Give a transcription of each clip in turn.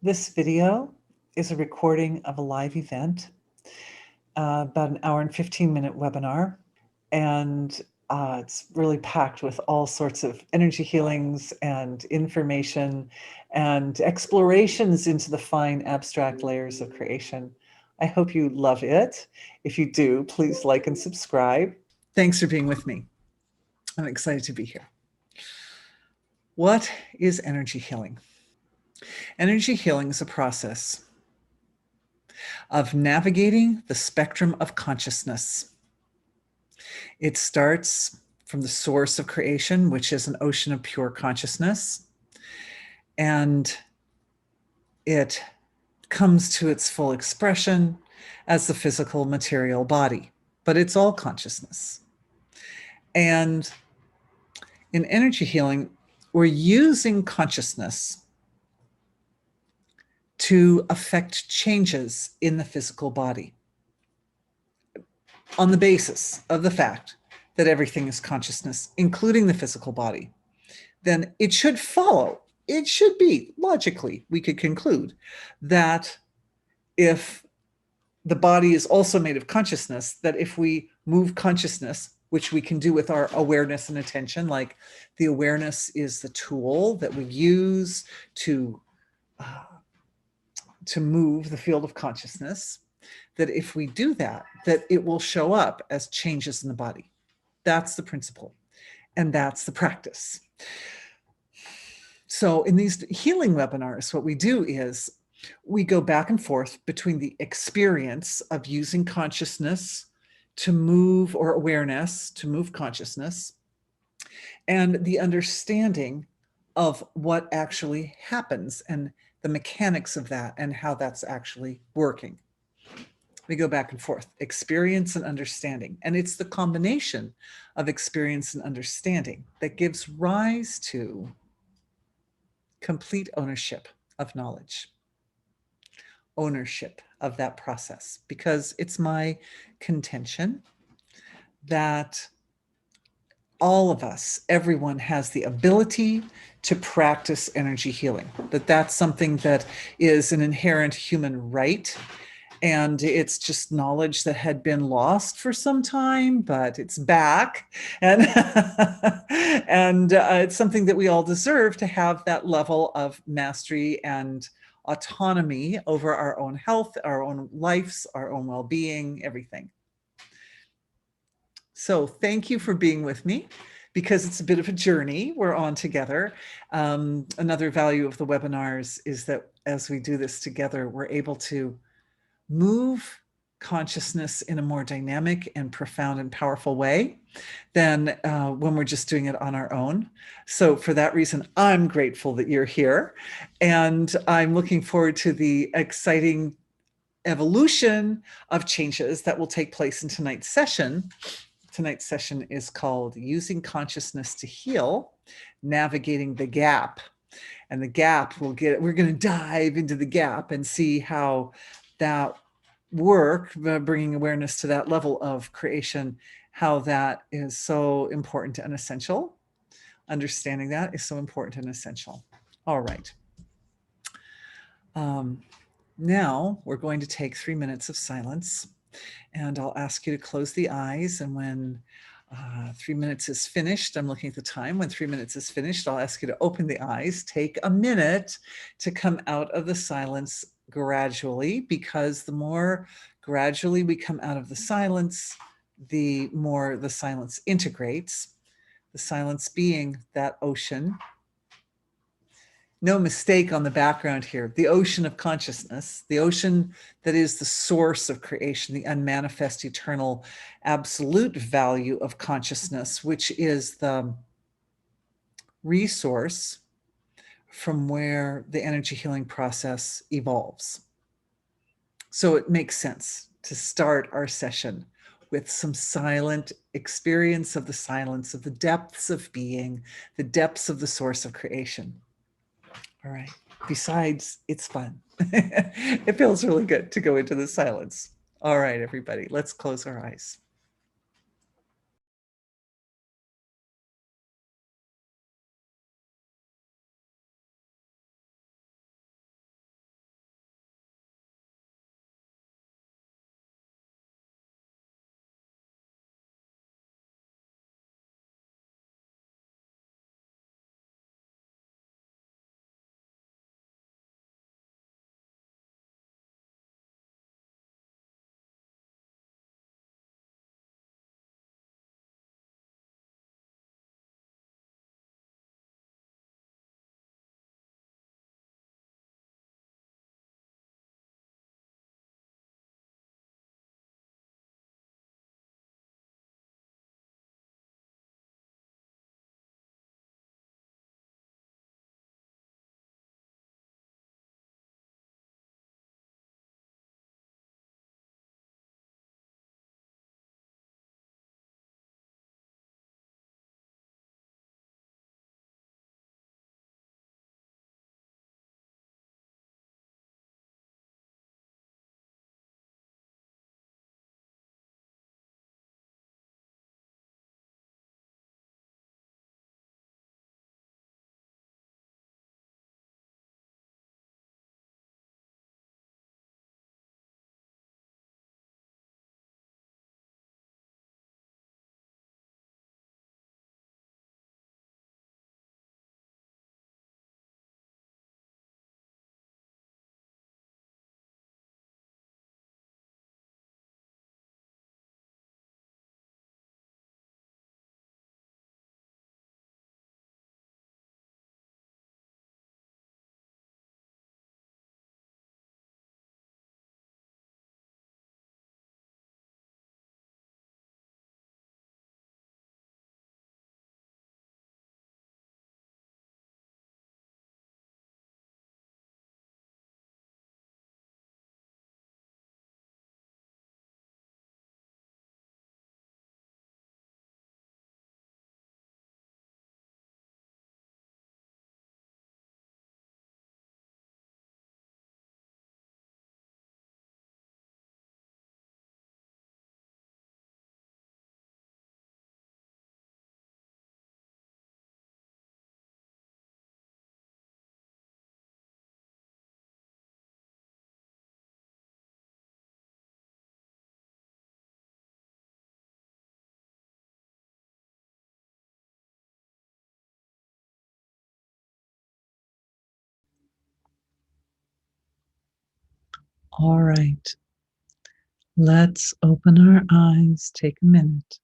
This video is a recording of a live event, about an hour and 15-minute webinar, and it's really packed with all sorts of energy healings and information and explorations into the fine abstract layers of creation. I hope you love it. If you do, please like and subscribe. Thanks for being with me. I'm excited to be here. What is energy healing? Energy healing is a process of navigating the spectrum of consciousness. It starts from the source of creation, which is an ocean of pure consciousness, and it comes to its full expression as the physical material body, but it's all consciousness. And in energy healing, we're using consciousness to affect changes in the physical body on the basis of the fact that everything is consciousness, including the physical body. Then it should follow, it should be, logically, we could conclude that if the body is also made of consciousness, that if we move consciousness, which we can do with our awareness and attention, like the awareness is the tool that we use to move the field of consciousness, that if we do that, that it will show up as changes in the body. That's the principle, and that's the practice. So in these healing webinars, what we do is we go back and forth between the experience of using consciousness to move, or awareness to move consciousness, and the understanding of what actually happens and the mechanics of that and how that's actually working. We go back and forth, experience and understanding. And it's the combination of experience and understanding that gives rise to complete ownership of knowledge, ownership of that process, because it's my contention that all of us, everyone has the ability to practice energy healing, that that's something that is an inherent human right. And it's just knowledge that had been lost for some time, but it's back. And, and it's something that we all deserve, to have that level of mastery and autonomy over our own health, our own lives, our own well-being, everything. So thank you for being with me, because it's a bit of a journey we're on together. Another value of the webinars is that as we do this together, we're able to move consciousness in a more dynamic and profound and powerful way than when we're just doing it on our own. So for that reason, I'm grateful that you're here, and I'm looking forward to the exciting evolution of changes that will take place in tonight's session. Tonight's session is called Using Consciousness to Heal, Navigating the Gap. And the gap, we're going to dive into the gap and see how that work, bringing awareness to that level of creation, how that is so important and essential. Understanding that is so important and essential. All right. Now we're going to take 3 minutes of silence, and I'll ask you to close the eyes. And when 3 minutes is finished, I'm looking at the time. When 3 minutes is finished, I'll ask you to open the eyes. Take a minute to come out of the silence gradually, because the more gradually we come out of the silence, the more the silence integrates. The silence being that ocean. No mistake on the background here. The ocean of consciousness, the ocean that is the source of creation, the unmanifest, eternal, absolute value of consciousness, which is the resource from where the energy healing process evolves. So it makes sense to start our session with some silent experience of the silence, of the depths of being, the depths of the source of creation. All right. Besides, it's fun. It feels really good to go into the silence. All right, everybody, let's close our eyes. All right. Let's open our eyes. Take a minute.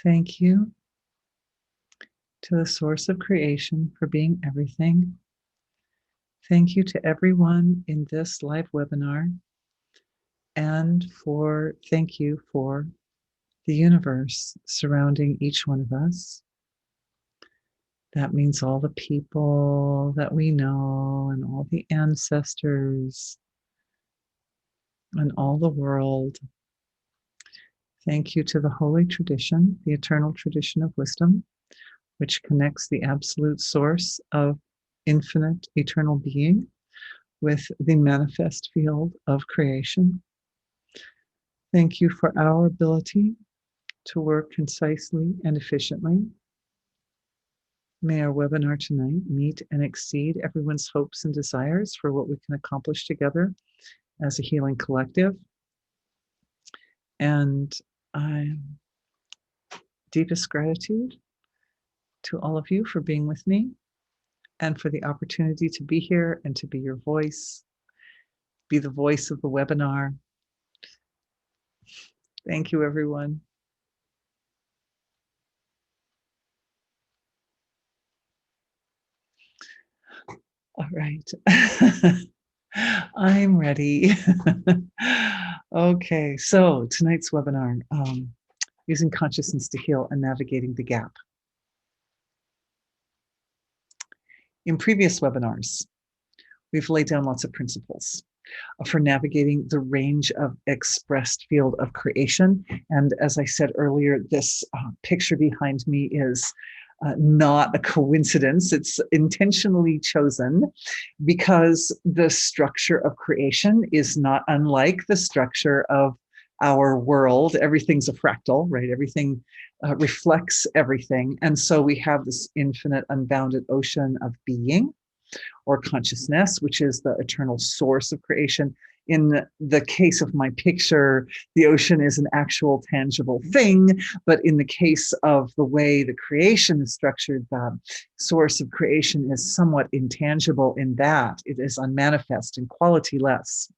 Thank you to the source of creation for being everything. Thank you to everyone in this live webinar, and thank you for the universe surrounding each one of us. That means all the people that we know and all the ancestors and all the world. Thank you to the holy tradition, the eternal tradition of wisdom, which connects the absolute source of infinite eternal being with the manifest field of creation. Thank you for our ability to work concisely and efficiently. May our webinar tonight meet and exceed everyone's hopes and desires for what we can accomplish together as a healing collective. And deepest gratitude to all of you for being with me and for the opportunity to be here and to be your voice, be the voice of the webinar. Thank you, everyone. All right. I'm ready. Okay, so tonight's webinar, using consciousness to heal and navigating the gap. In previous webinars, we've laid down lots of principles for navigating the range of expressed field of creation. And as I said earlier, this picture behind me is not a coincidence. It's intentionally chosen because the structure of creation is not unlike the structure of our world. Everything's a fractal, right? Everything reflects everything. And so we have this infinite, unbounded ocean of being or consciousness, which is the eternal source of creation. In the case of my picture, the ocean is an actual tangible thing, but in the case of the way the creation is structured, the source of creation is somewhat intangible in that it is unmanifest and qualityless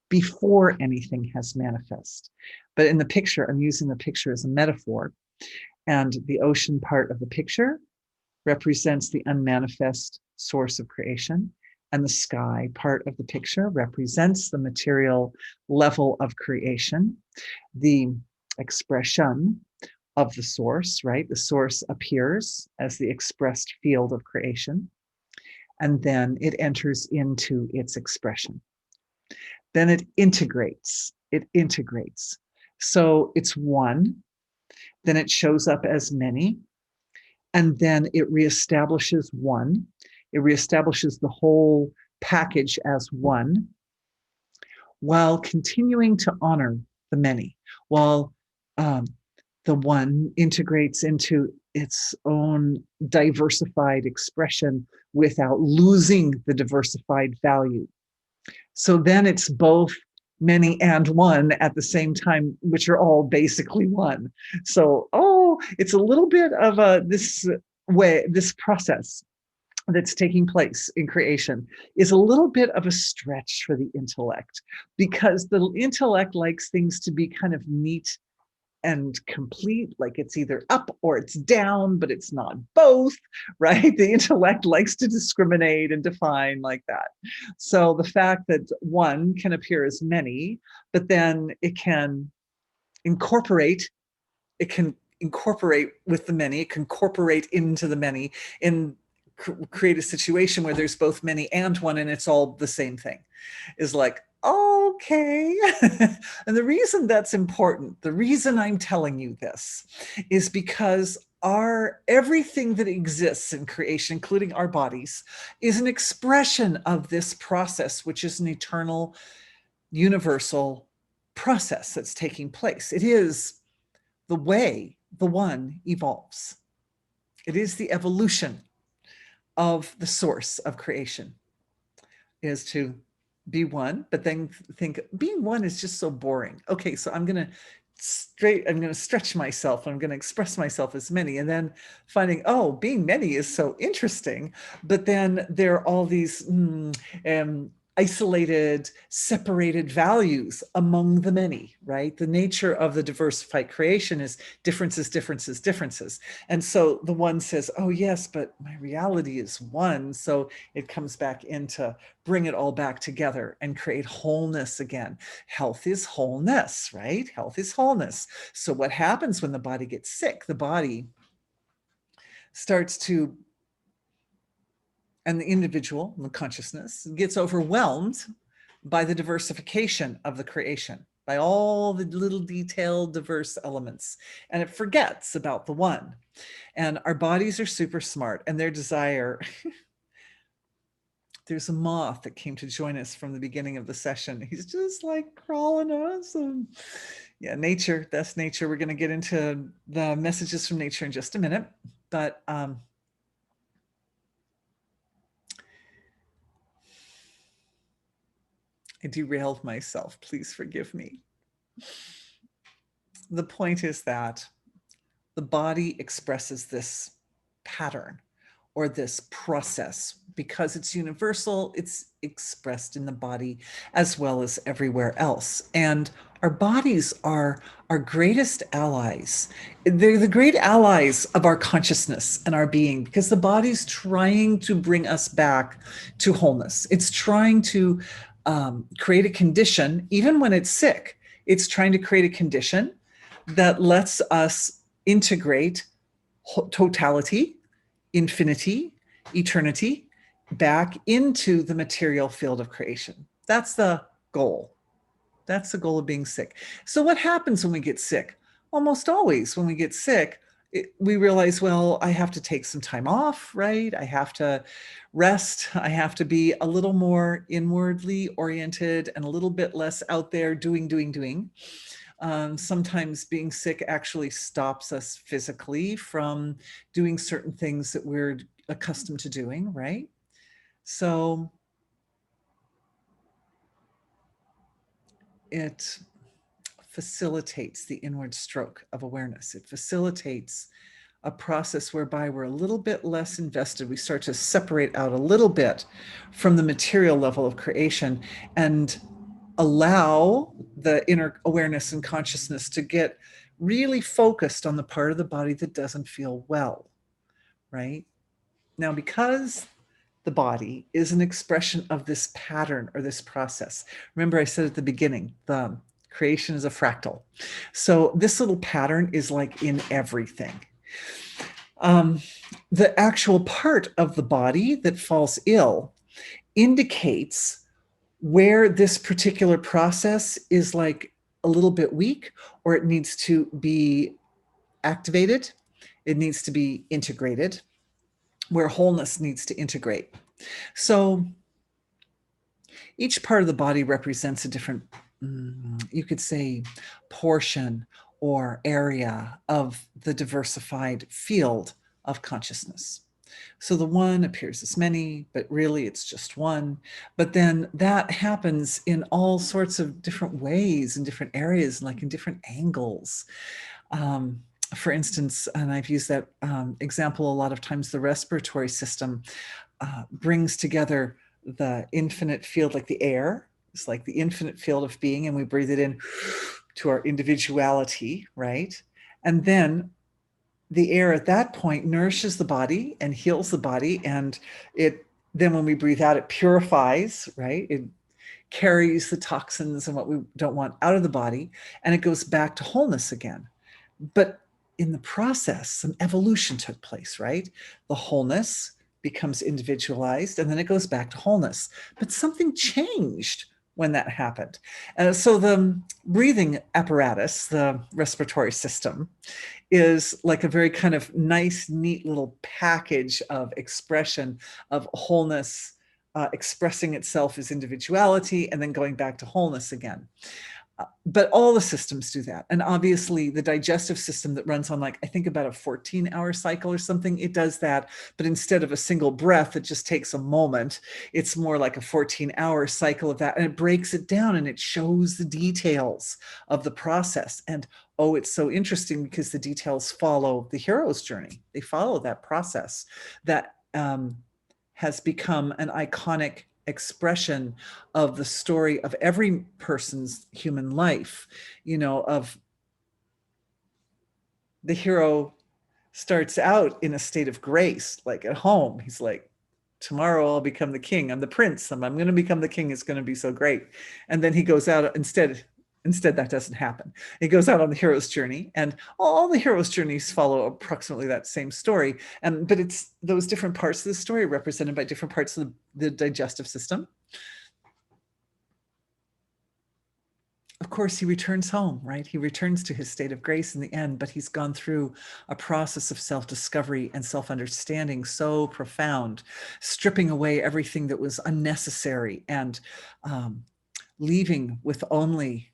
before anything has manifest. But in the picture, I'm using the picture as a metaphor, and the ocean part of the picture represents the unmanifest source of creation, and the sky part of the picture represents the material level of creation, the expression of the source, right? The source appears as the expressed field of creation, and then it enters into its expression. Then it integrates. So it's one, then it shows up as many, and then it reestablishes one. It reestablishes the whole package as one, while continuing to honor the many, while the one integrates into its own diversified expression without losing the diversified value. So then it's both many and one at the same time, which are all basically one. So, it's a little bit of this process that's taking place in creation is a little bit of a stretch for the intellect, because the intellect likes things to be kind of neat and complete, like it's either up or it's down, but it's not both, right? The intellect likes to discriminate and define like that. So the fact that one can appear as many, but then it can incorporate with the many, it can incorporate into the many in create a situation where there's both many and one, and it's all the same thing, is like, okay. And the reason that's important, the reason I'm telling you this, is because everything that exists in creation, including our bodies, is an expression of this process, which is an eternal, universal process that's taking place. It is the way the one evolves. It is the evolution of the source of creation, is to be one, but then think being one is just so boring. Okay, so I'm going to stretch myself. I'm going to express myself as many, and then finding, oh, being many is so interesting. But then there are all these isolated, separated values among the many, right? The nature of the diversified creation is differences, differences, differences. And so the one says, oh yes, but my reality is one. So it comes back into bring it all back together and create wholeness again. Health is wholeness, right? Health is wholeness. So what happens when the body gets sick? The body starts to, and the individual, the consciousness, gets overwhelmed by the diversification of the creation, by all the little detailed diverse elements, and it forgets about the one. And our bodies are super smart, and their desire there's a moth that came to join us from the beginning of the session. He's just like crawling us. And yeah, nature, that's nature. We're going to get into the messages from nature in just a minute. But I derailed myself. Please forgive me. The point is that the body expresses this pattern or this process because it's universal. It's expressed in the body as well as everywhere else. And our bodies are our greatest allies. They're the great allies of our consciousness and our being, because the body's trying to bring us back to wholeness. It's trying to create a condition, even when it's sick, it's trying to create a condition that lets us integrate totality, infinity, eternity back into the material field of creation. That's the goal. That's the goal of being sick. So what happens when we get sick? Almost always when we get sick, we realize, well, I have to take some time off, right? I have to rest. I have to be a little more inwardly oriented and a little bit less out there doing. Sometimes being sick actually stops us physically from doing certain things that we're accustomed to doing, right? So it facilitates the inward stroke of awareness. It facilitates a process whereby we're a little bit less invested. We start to separate out a little bit from the material level of creation and allow the inner awareness and consciousness to get really focused on the part of the body that doesn't feel well, right? Now, because the body is an expression of this pattern or this process. Remember, I said at the beginning, the creation is a fractal. So this little pattern is like in everything. The actual part of the body that falls ill indicates where this particular process is like a little bit weak, or it needs to be activated, it needs to be integrated, where wholeness needs to integrate. So each part of the body represents a different, you could say, portion or area of the diversified field of consciousness. So the one appears as many, but really it's just one. But then that happens in all sorts of different ways, in different areas, like in different angles. For instance, and I've used that example a lot of times, the respiratory system brings together the infinite field, like the air. It's like the infinite field of being, and we breathe it in to our individuality, right? And then the air at that point nourishes the body and heals the body, and then when we breathe out, it purifies, right? It carries the toxins and what we don't want out of the body, and it goes back to wholeness again. But in the process, some evolution took place, right? The wholeness becomes individualized, and then it goes back to wholeness. But something changed when that happened. So the breathing apparatus, the respiratory system, is like a very kind of nice, neat little package of expression of wholeness, expressing itself as individuality, and then going back to wholeness again. But all the systems do that. And obviously the digestive system that runs on, like, I think about a 14-hour cycle or something, it does that. But instead of a single breath, it just takes a moment. It's more like a 14-hour cycle of that. And it breaks it down and it shows the details of the process. And oh, it's so interesting because the details follow the hero's journey. They follow that process that has become an iconic expression of the story of every person's human life, of the hero starts out in a state of grace, like at home. He's like, tomorrow I'll become the king. I'm the prince. I'm going to become the king. It's going to be so great. And then he goes out instead that doesn't happen. He goes out on the hero's journey, and all the hero's journeys follow approximately that same story. But it's those different parts of the story represented by different parts of the digestive system. Of course, he returns home, right? He returns to his state of grace in the end, but he's gone through a process of self-discovery and self-understanding so profound, stripping away everything that was unnecessary and leaving with only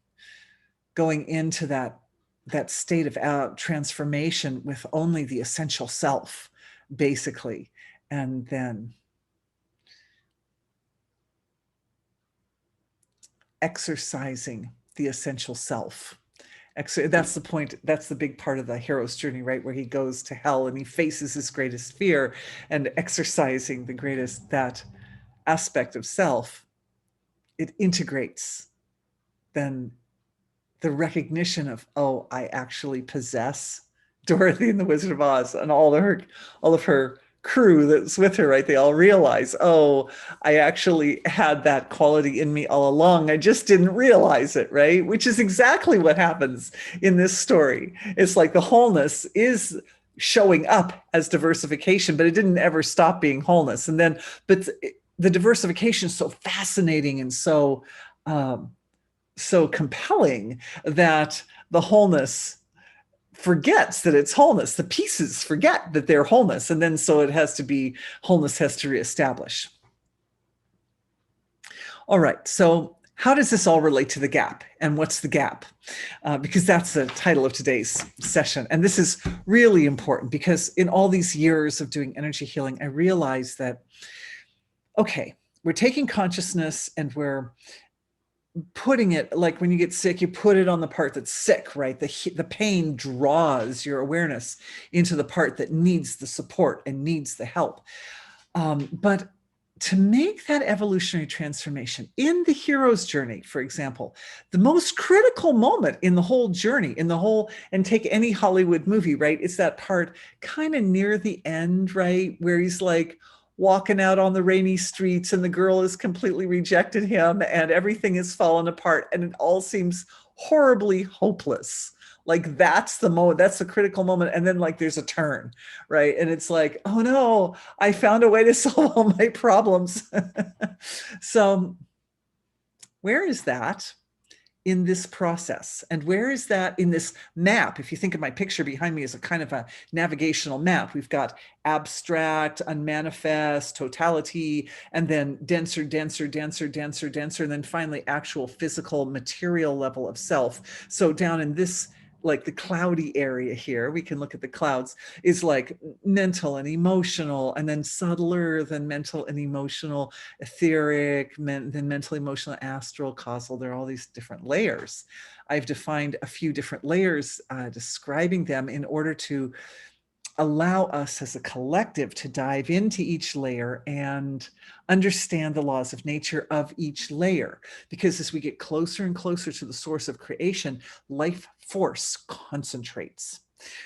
going into that state of transformation with only the essential self, basically. And then exercising the essential self. That's the point. That's the big part of the hero's journey, right? Where he goes to hell and he faces his greatest fear, and exercising that aspect of self, it integrates then the recognition of, oh, I actually possess Dorothy and the Wizard of Oz and all of her crew that's with her, right? They all realize, oh, I actually had that quality in me all along. I just didn't realize it, right? Which is exactly what happens in this story. It's like the wholeness is showing up as diversification, but it didn't ever stop being wholeness. And then, but the diversification is so fascinating and so compelling that the wholeness forgets that it's wholeness. The pieces forget that they're wholeness. And then so wholeness has to reestablish. All right. So how does this all relate to the gap? And what's the gap? Because that's the title of today's session. And this is really important because in all these years of doing energy healing, I realized that, okay, we're taking consciousness and we're putting it, like when you get sick, you put it on the part that's sick, right? The pain draws your awareness into the part that needs the support and needs the help. But to make that evolutionary transformation in the hero's journey, for example, the most critical moment in the whole journey, and take any Hollywood movie, right? It's that part kind of near the end, right? Where he's like walking out on the rainy streets and the girl has completely rejected him and everything has fallen apart and it all seems horribly hopeless. Like that's the critical moment. And then like there's a turn, right? And it's like, oh no, I found a way to solve all my problems. So where is that in this process? And where is that in this map? If you think of my picture behind me as a kind of a navigational map, we've got abstract, unmanifest, totality, and then denser, denser, denser, denser, denser, and then finally actual physical material level of self. So down in this, like the cloudy area here, we can look at the clouds, is like mental and emotional, and then subtler than mental and emotional, etheric, then mental, emotional, astral, causal. There are all these different layers. I've defined a few different layers, describing them in order to allow us as a collective to dive into each layer and understand the laws of nature of each layer. Because as we get closer and closer to the source of creation, life force concentrates.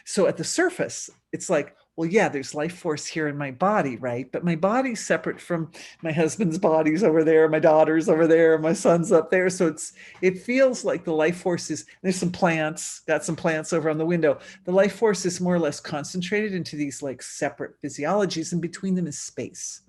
So at the surface, it's like, well, yeah, there's life force here in my body, right? But my body's separate from my husband's body's over there, my daughter's over there, my son's up there. So it feels like the life force is, there's some plants, got some plants over on the window. The life force is more or less concentrated into these like separate physiologies, and between them is space.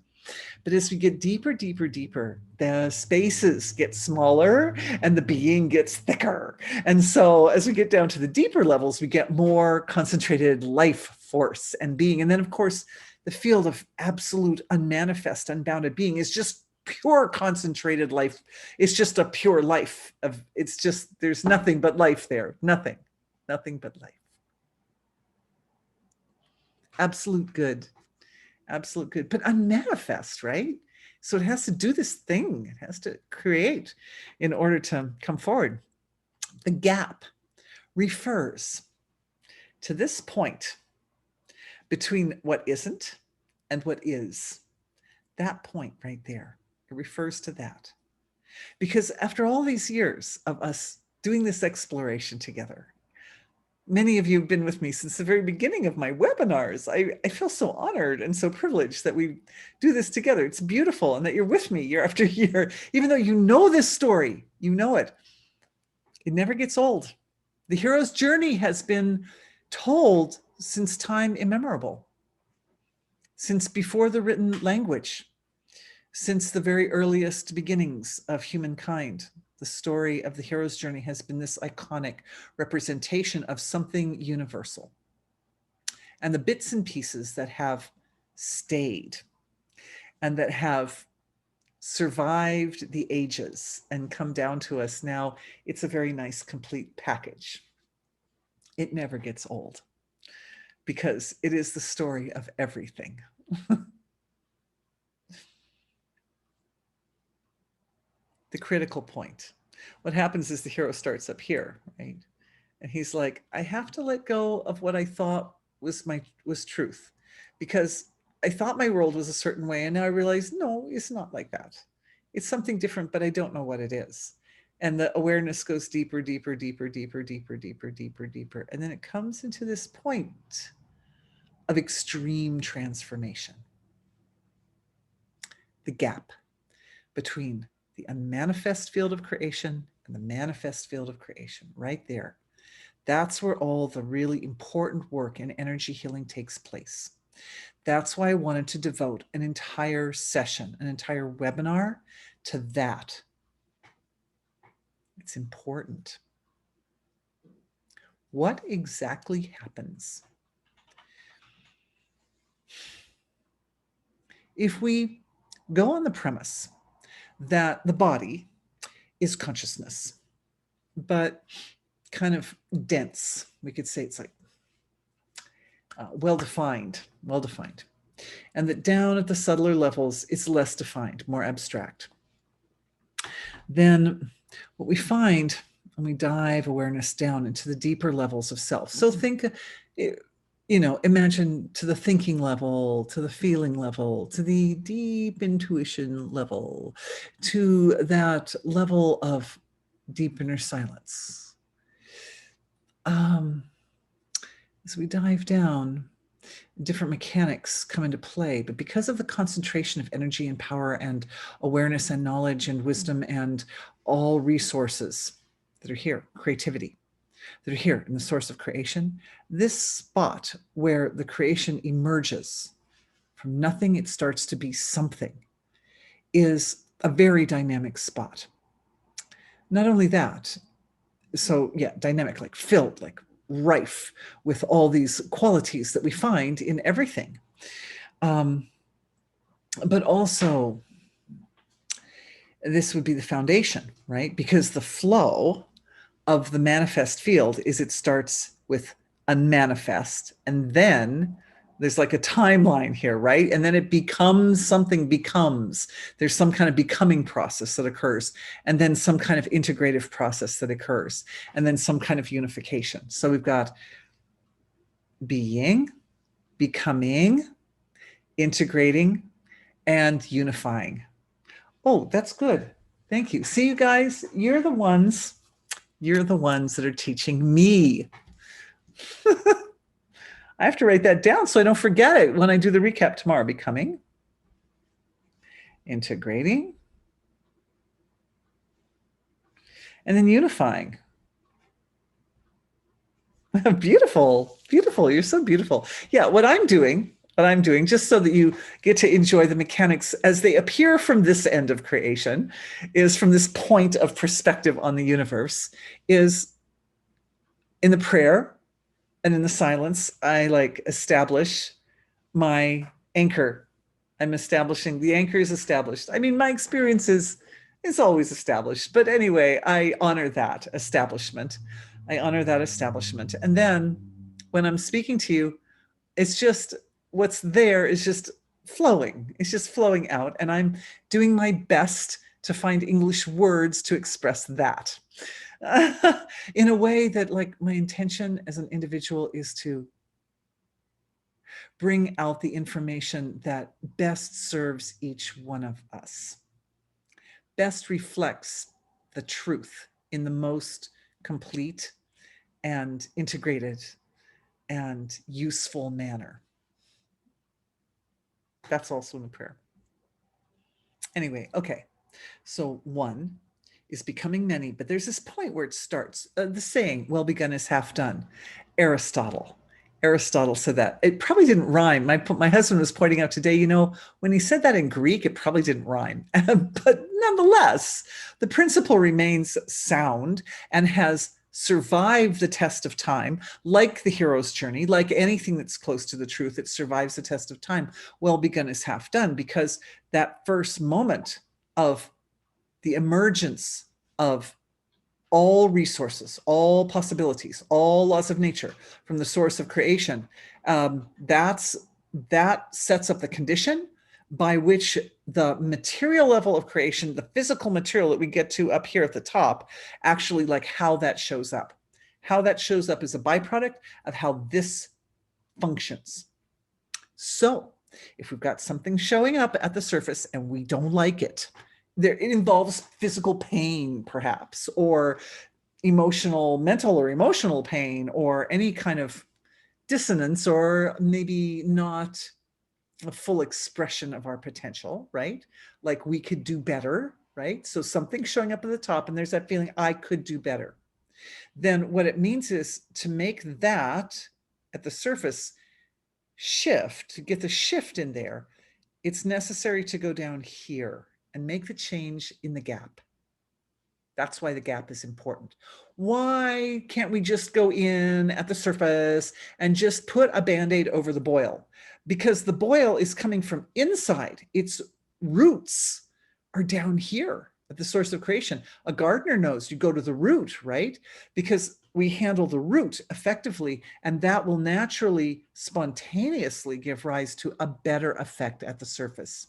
But as we get deeper, deeper, deeper, the spaces get smaller and the being gets thicker. And so as we get down to the deeper levels, we get more concentrated life force and being. And then, of course, the field of absolute unmanifest, unbounded being is just pure concentrated life. It's just a pure life of, it's just, there's nothing but life there. Nothing but life. Absolute good. Absolute good, but unmanifest, right? So it has to do this thing. It has to create in order to come forward. The gap refers to this point between what isn't and what is. That point right there, it refers to that. Because after all these years of us doing this exploration together, many of you have been with me since the very beginning of my webinars. I feel so honored and so privileged that we do this together. It's beautiful, and that you're with me year after year, even though you know this story, you know it. It never gets old. The hero's journey has been told since time immemorable, since before the written language, since the very earliest beginnings of humankind. The story of the hero's journey has been this iconic representation of something universal. And the bits and pieces that have stayed and that have survived the ages and come down to us now, it's a very nice, complete package. It never gets old because it is the story of everything. The critical point. What happens is the hero starts up here, right? And he's like, I have to let go of what I thought was truth, because I thought my world was a certain way, and now I realize, no, it's not like that. It's something different, but I don't know what it is. And the awareness goes deeper, deeper, deeper, deeper, deeper, deeper, deeper, deeper. And then it comes into this point of extreme transformation. The gap between the unmanifest field of creation and the manifest field of creation, right there. That's where all the really important work in energy healing takes place. That's why I wanted to devote an entire session, an entire webinar to that. It's important. What exactly happens if we go on the premise that the body is consciousness, but kind of dense? We could say it's like well-defined, and that down at the subtler levels, it's less defined, more abstract. Then what we find when we dive awareness down into the deeper levels of self. So think, imagine to the thinking level, to the feeling level, to the deep intuition level, to that level of deep inner silence. As we dive down, different mechanics come into play, but because of the concentration of energy and power and awareness and knowledge and wisdom and all resources that are here, creativity, that are here in the source of creation, this spot where the creation emerges from nothing, it starts to be something, is a very dynamic spot. Not only that, so yeah, dynamic, like filled, like rife with all these qualities that we find in everything. But also, this would be the foundation, right? Because the flow of the manifest field is it starts with unmanifest, and then there's like a timeline here, right? And then it becomes something, there's some kind of becoming process that occurs, and then some kind of integrative process that occurs, and then some kind of unification. So we've got being, becoming, integrating, and unifying. Oh, that's good. Thank you. See, you guys, you're the ones that are teaching me. I have to write that down so I don't forget it when I do the recap tomorrow. Becoming, integrating, and then unifying. Beautiful, beautiful. You're so beautiful. Yeah, what I'm doing, just so that you get to enjoy the mechanics as they appear from this end of creation, is from this point of perspective on the universe, is in the prayer and in the silence, I like establish my anchor. I'm establishing the anchor is established. I mean, my experience is always established, but anyway, I honor that establishment. I honor that establishment. And then when I'm speaking to you, it's just what's there is just flowing. It's just flowing out. And I'm doing my best to find English words to express that in a way that, like, my intention as an individual is to bring out the information that best serves each one of us, best reflects the truth in the most complete and integrated and useful manner. That's also in the prayer. Anyway, okay. So one is becoming many, but there's this point where it starts. The saying, well begun is half done. Aristotle. Aristotle said that. It probably didn't rhyme. My husband was pointing out today, when he said that in Greek, it probably didn't rhyme. But nonetheless, the principle remains sound and has survived the test of time, like the hero's journey, like anything that's close to the truth, it survives the test of time. Well begun is half done, because that first moment of the emergence of all resources, all possibilities, all laws of nature from the source of creation, that sets up the condition by which the material level of creation, the physical material that we get to up here at the top, actually, like, how that shows up. How that shows up is a byproduct of how this functions. So if we've got something showing up at the surface and we don't like it, it involves physical pain, perhaps, or mental or emotional pain, or any kind of dissonance, or maybe not a full expression of our potential, right? Like, we could do better, right? So something's showing up at the top and there's that feeling, I could do better. Then what it means is to make that at the surface shift, to get the shift in there, it's necessary to go down here and make the change in the gap. That's why the gap is important. Why can't we just go in at the surface and just put a Band-Aid over the boil? Because the boil is coming from inside. Its roots are down here at the source of creation. A gardener knows you go to the root, right? Because we handle the root effectively, and that will naturally, spontaneously give rise to a better effect at the surface.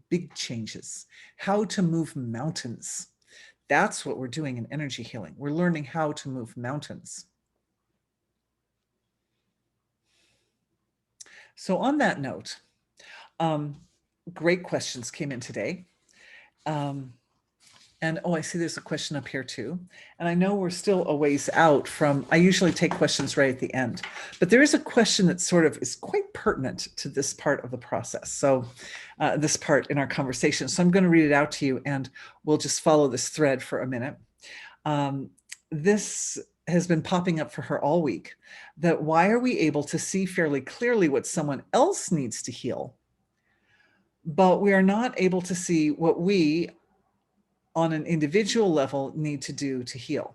Big changes. How to move mountains. That's what we're doing in energy healing. We're learning how to move mountains. So on that note, great questions came in today. And I see there's a question up here too. And I know we're still a ways out from, I usually take questions right at the end, but there is a question that sort of is quite pertinent to this part of the process. So this part in our conversation. So I'm going to read it out to you, and we'll just follow this thread for a minute. This has been popping up for her all week, that why are we able to see fairly clearly what someone else needs to heal, but we are not able to see what we on an individual level need to do to heal?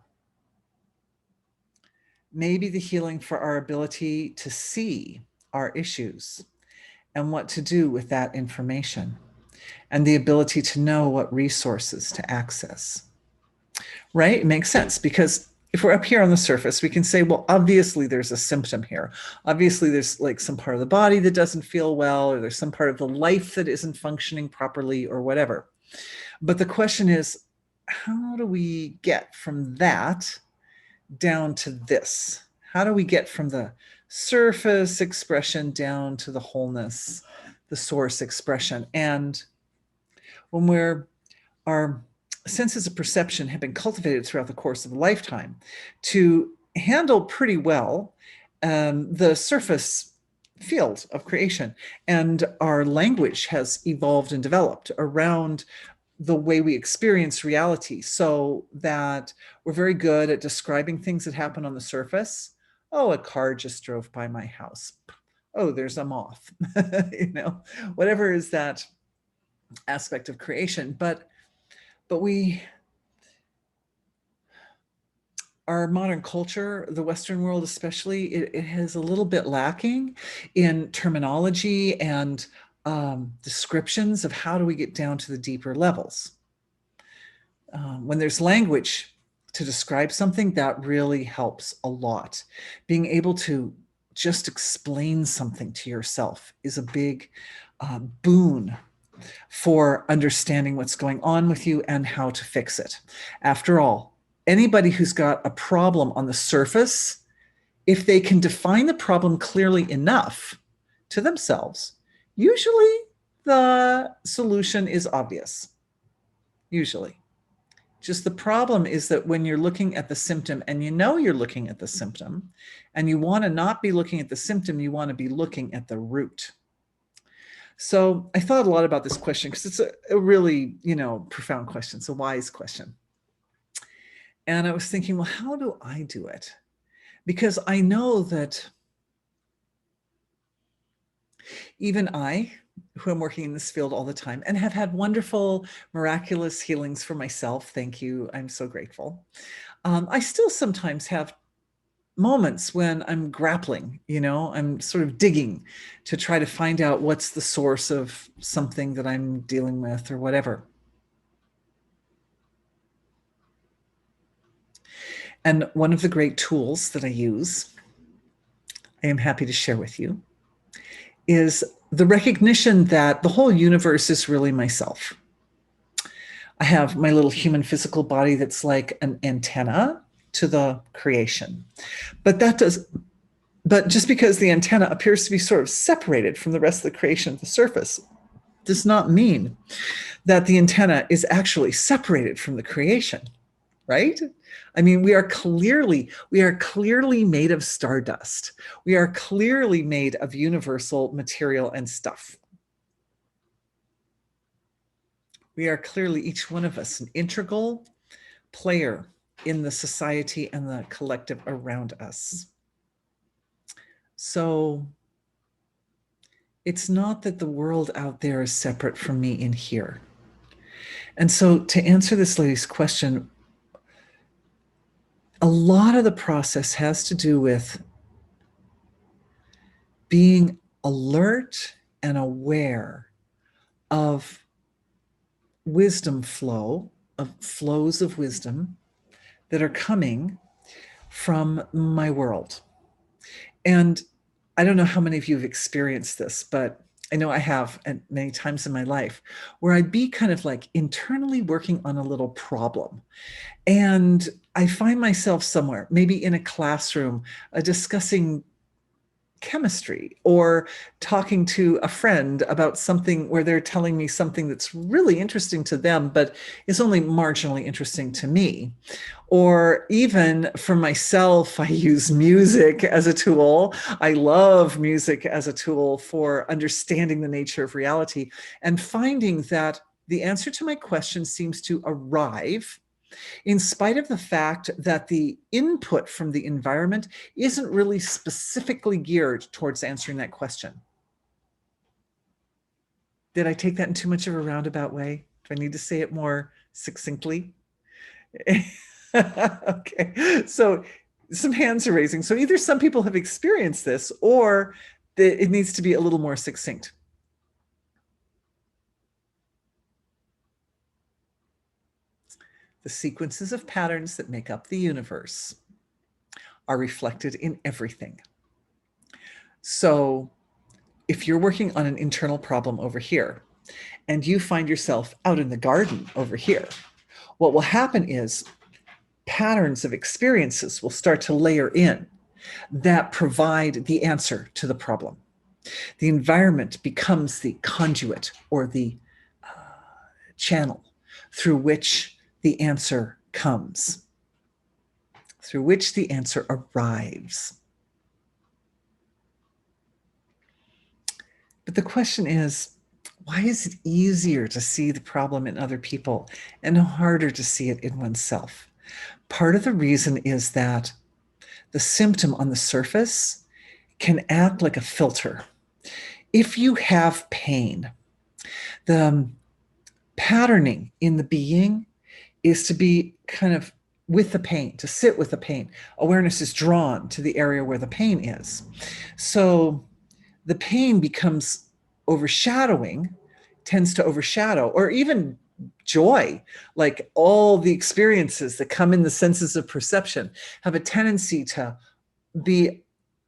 Maybe the healing for our ability to see our issues and what to do with that information, and the ability to know what resources to access. Right? It makes sense, because if we're up here on the surface, we can say, well, obviously there's a symptom here. Obviously there's like some part of the body that doesn't feel well, or there's some part of the life that isn't functioning properly, or whatever. But the question is, how do we get from that down to this? How do we get from the surface expression down to the wholeness, the source expression? And when our senses of perception have been cultivated throughout the course of a lifetime to handle pretty well the surface field of creation. And our language has evolved and developed around the way we experience reality, so that we're very good at describing things that happen on the surface. Oh, a car just drove by my house. Oh, there's a moth. Whatever is that aspect of creation. But we, our modern culture, the Western world especially, it has a little bit lacking in terminology and descriptions of how do we get down to the deeper levels. When there's language to describe something, that really helps a lot. Being able to just explain something to yourself is a big boon for understanding what's going on with you and how to fix it. After all, anybody who's got a problem on the surface, if they can define the problem clearly enough to themselves, usually the solution is obvious. Usually. Just the problem is that when you're looking at the symptom and you know you're looking at the symptom and you want to not be looking at the symptom, you want to be looking at the root. So I thought a lot about this question because it's a really, profound question. It's a wise question. And I was thinking, well, how do I do it? Because I know that even I, who am working in this field all the time and have had wonderful, miraculous healings for myself, thank you, I'm so grateful. I still sometimes have moments when I'm grappling, I'm sort of digging to try to find out what's the source of something that I'm dealing with or whatever. And one of the great tools that I use, I am happy to share with you, is the recognition that the whole universe is really myself. I have my little human physical body that's like an antenna to the creation. But just because the antenna appears to be sort of separated from the rest of the creation at the surface does not mean that the antenna is actually separated from the creation, right? I mean, we are clearly made of stardust. We are clearly made of universal material and stuff. We are clearly, each one of us, an integral player in the society and the collective around us. So it's not that the world out there is separate from me in here. And so to answer this lady's question, a lot of the process has to do with being alert and aware of wisdom flow, of flows of wisdom that are coming from my world. And I don't know how many of you have experienced this, but I know I have at many times in my life where I'd be kind of like internally working on a little problem. And I find myself somewhere, maybe in a classroom, discussing chemistry or talking to a friend about something where they're telling me something that's really interesting to them, but is only marginally interesting to me. Or even for myself, I use music as a tool. I love music as a tool for understanding the nature of reality and finding that the answer to my question seems to arrive in spite of the fact that the input from the environment isn't really specifically geared towards answering that question. Did I take that in too much of a roundabout way? Do I need to say it more succinctly? Okay, so some hands are raising. So either some people have experienced this or it needs to be a little more succinct. The sequences of patterns that make up the universe are reflected in everything. So if you're working on an internal problem over here and you find yourself out in the garden over here, what will happen is patterns of experiences will start to layer in that provide the answer to the problem. The environment becomes the conduit or the channel through which the answer comes, through which the answer arrives. But the question is, why is it easier to see the problem in other people and harder to see it in oneself? Part of the reason is that the symptom on the surface can act like a filter. If you have pain, the patterning in the being is to be kind of with the pain, to sit with the pain. Awareness is drawn to the area where the pain is. So the pain becomes overshadowing, tends to overshadow, or even joy, like all the experiences that come in the senses of perception have a tendency to be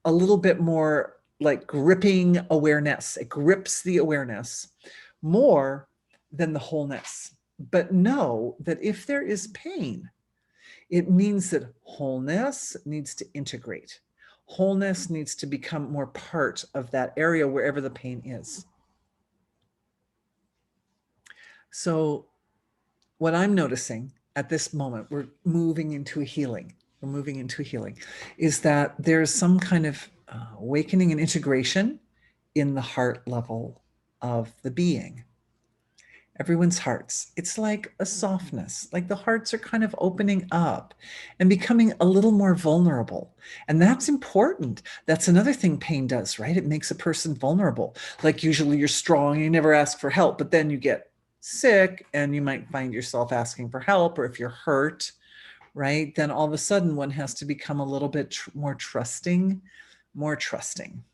a little bit more like gripping awareness. It grips the awareness more than the wholeness. But know that if there is pain, it means that wholeness needs to integrate. Wholeness needs to become more part of that area wherever the pain is. So what I'm noticing at this moment, we're moving into a healing. We're moving into a healing, is that there's some kind of awakening and integration in the heart level of the being. Everyone's hearts. It's like a softness, like the hearts are kind of opening up and becoming a little more vulnerable. And that's important. That's another thing pain does, right? It makes a person vulnerable. Like usually you're strong, you never ask for help, but then you get sick and you might find yourself asking for help, or if you're hurt, right? Then all of a sudden one has to become a little bit more trusting, more trusting.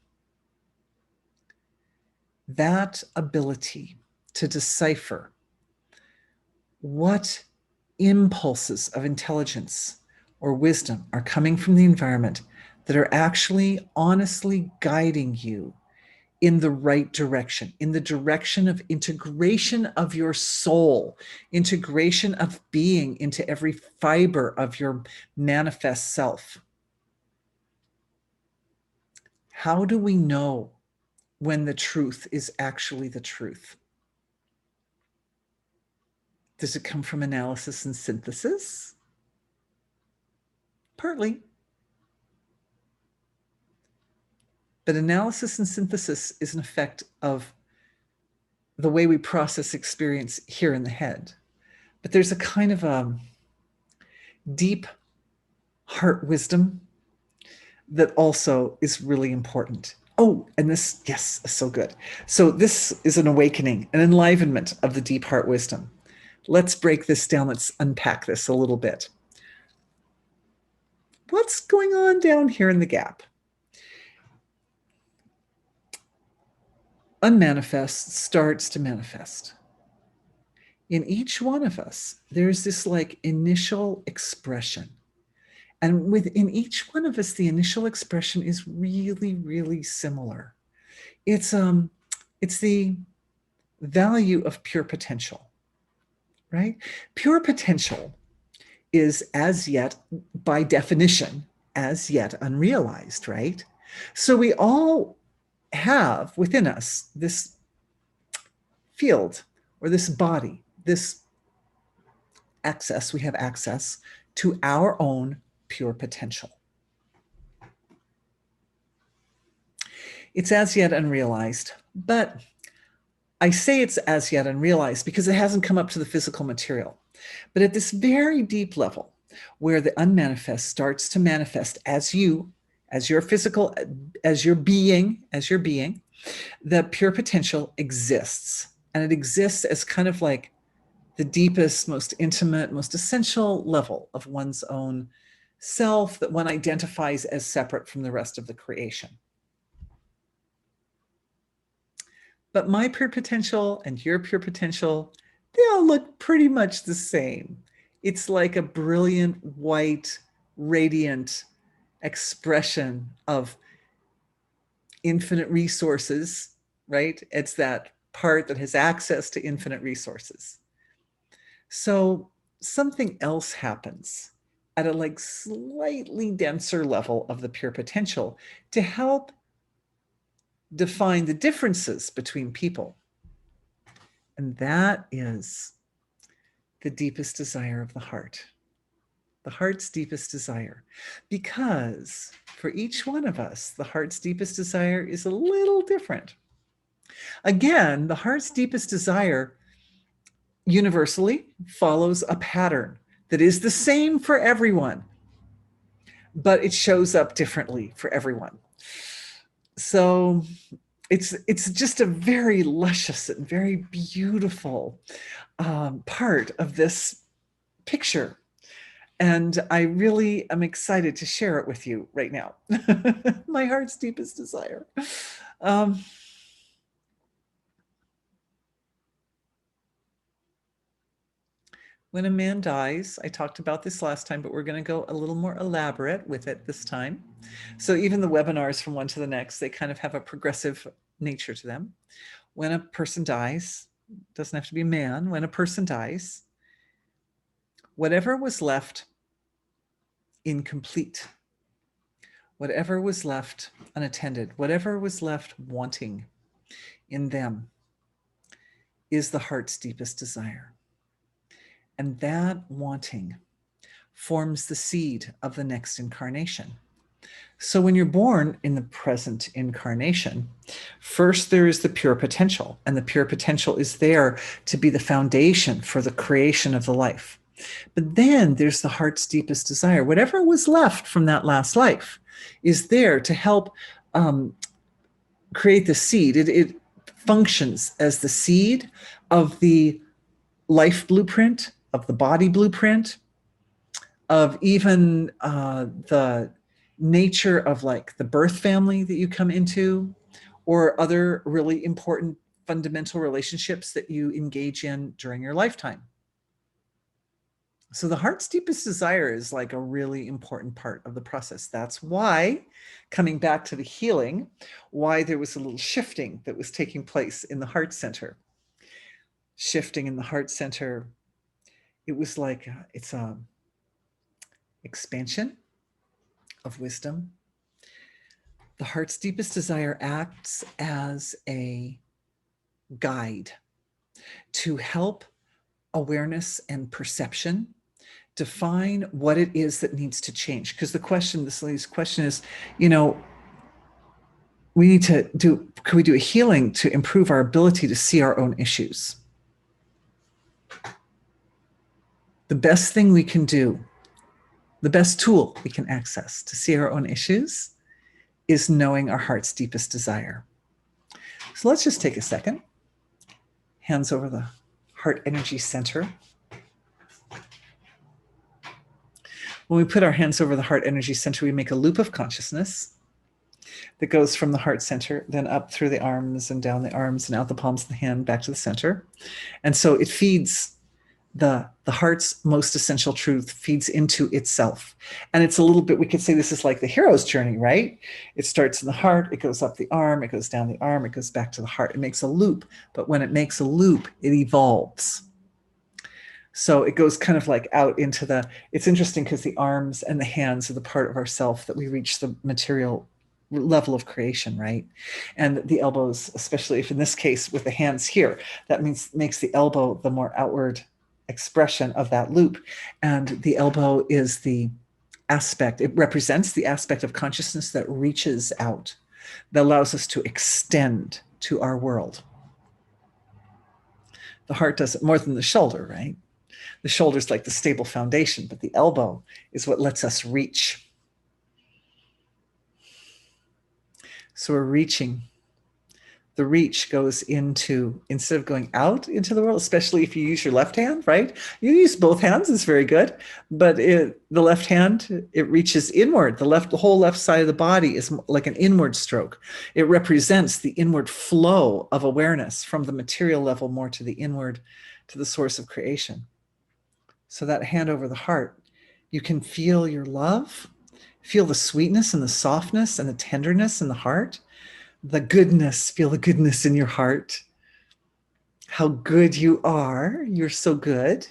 That ability to decipher what impulses of intelligence or wisdom are coming from the environment that are actually honestly guiding you in the right direction, in the direction of integration of your soul, integration of being into every fiber of your manifest self. How do we know when the truth is actually the truth? Does it come from analysis and synthesis? Partly. But analysis and synthesis is an effect of the way we process experience here in the head. But there's a kind of deep heart wisdom that also is really important. Oh, and this, yes, so good. So this is an awakening, an enlivenment of the deep heart wisdom. Let's break this down. Let's unpack this a little bit. What's going on down here in the gap? Unmanifest starts to manifest. In each one of us, there's this like initial expression. And within each one of us, the initial expression is really, really similar. It's the value of pure potential, right? Pure potential is as yet, by definition, as yet unrealized, right? So we all have within us this field or this body, this access, we have access to our own pure potential. It's as yet unrealized, but I say it's as yet unrealized because it hasn't come up to the physical material. But at this very deep level, where the unmanifest starts to manifest as you, as your physical, as your being, the pure potential exists. And it exists as kind of like the deepest, most intimate, most essential level of one's own self that one identifies as separate from the rest of the creation. But my pure potential and your pure potential, they all look pretty much the same. It's like a brilliant, white, radiant expression of infinite resources, right? It's that part that has access to infinite resources. So something else happens at a like slightly denser level of the pure potential to help define the differences between people. And that is the deepest desire of the heart's deepest desire. Because for each one of us, the heart's deepest desire is a little different. Again, the heart's deepest desire universally follows a pattern that is the same for everyone, but it shows up differently for everyone. So it's just a very luscious and very beautiful part of this picture. And I really am excited to share it with you right now. My heart's deepest desire. When a man dies, I talked about this last time, but we're going to go a little more elaborate with it this time. So even the webinars from one to the next, they kind of have a progressive nature to them. When a person dies, doesn't have to be a man, when a person dies, whatever was left incomplete, whatever was left unattended, whatever was left wanting in them is the heart's deepest desire. And that wanting forms the seed of the next incarnation. So when you're born in the present incarnation, first there is the pure potential, and the pure potential is there to be the foundation for the creation of the life. But then there's the heart's deepest desire. Whatever was left from that last life is there to help create the seed. It functions as the seed of the life blueprint, of the body blueprint, of even the nature of like the birth family that you come into, or other really important fundamental relationships that you engage in during your lifetime. So the heart's deepest desire is like a really important part of the process. That's why, coming back to the healing, why there was a little shifting that was taking place in the heart center. Shifting in the heart center, it was like it's a expansion of wisdom. The heart's deepest desire acts as a guide to help awareness and perception define what it is that needs to change. Because the question, this lady's question is, we need to can we do a healing to improve our ability to see our own issues? The best thing we can do, the best tool we can access to see our own issues is knowing our heart's deepest desire. So let's just take a second. Hands over the heart energy center. When we put our hands over the heart energy center, we make a loop of consciousness that goes from the heart center, then up through the arms and down the arms and out the palms of the hand back to the center. And so it feeds the heart's most essential truth, feeds into itself. And it's a little bit, we could say this is like the hero's journey, right? It starts in the heart, it goes up the arm, it goes down the arm, it goes back to the heart. It makes a loop, but when it makes a loop, it evolves. So it goes kind of like out into it's interesting because the arms and the hands are the part of ourself that we reach the material level of creation, right? And the elbows, especially if in this case with the hands here, that makes the elbow the more outward expression of that loop. And the elbow is the aspect, it represents the aspect of consciousness that reaches out, that allows us to extend to our world. The heart does it more than the shoulder, right? The shoulder is like the stable foundation, but the elbow is what lets us reach. So we're reaching. The reach goes into, instead of going out into the world, especially if you use your left hand, right? You use both hands, it's very good. But the left hand, it reaches inward. The whole left side of the body is like an inward stroke. It represents the inward flow of awareness from the material level more to the inward, to the source of creation. So that hand over the heart, you can feel your love, feel the sweetness and the softness and the tenderness in the heart, the goodness, feel the goodness in your heart. How good you are. You're so good.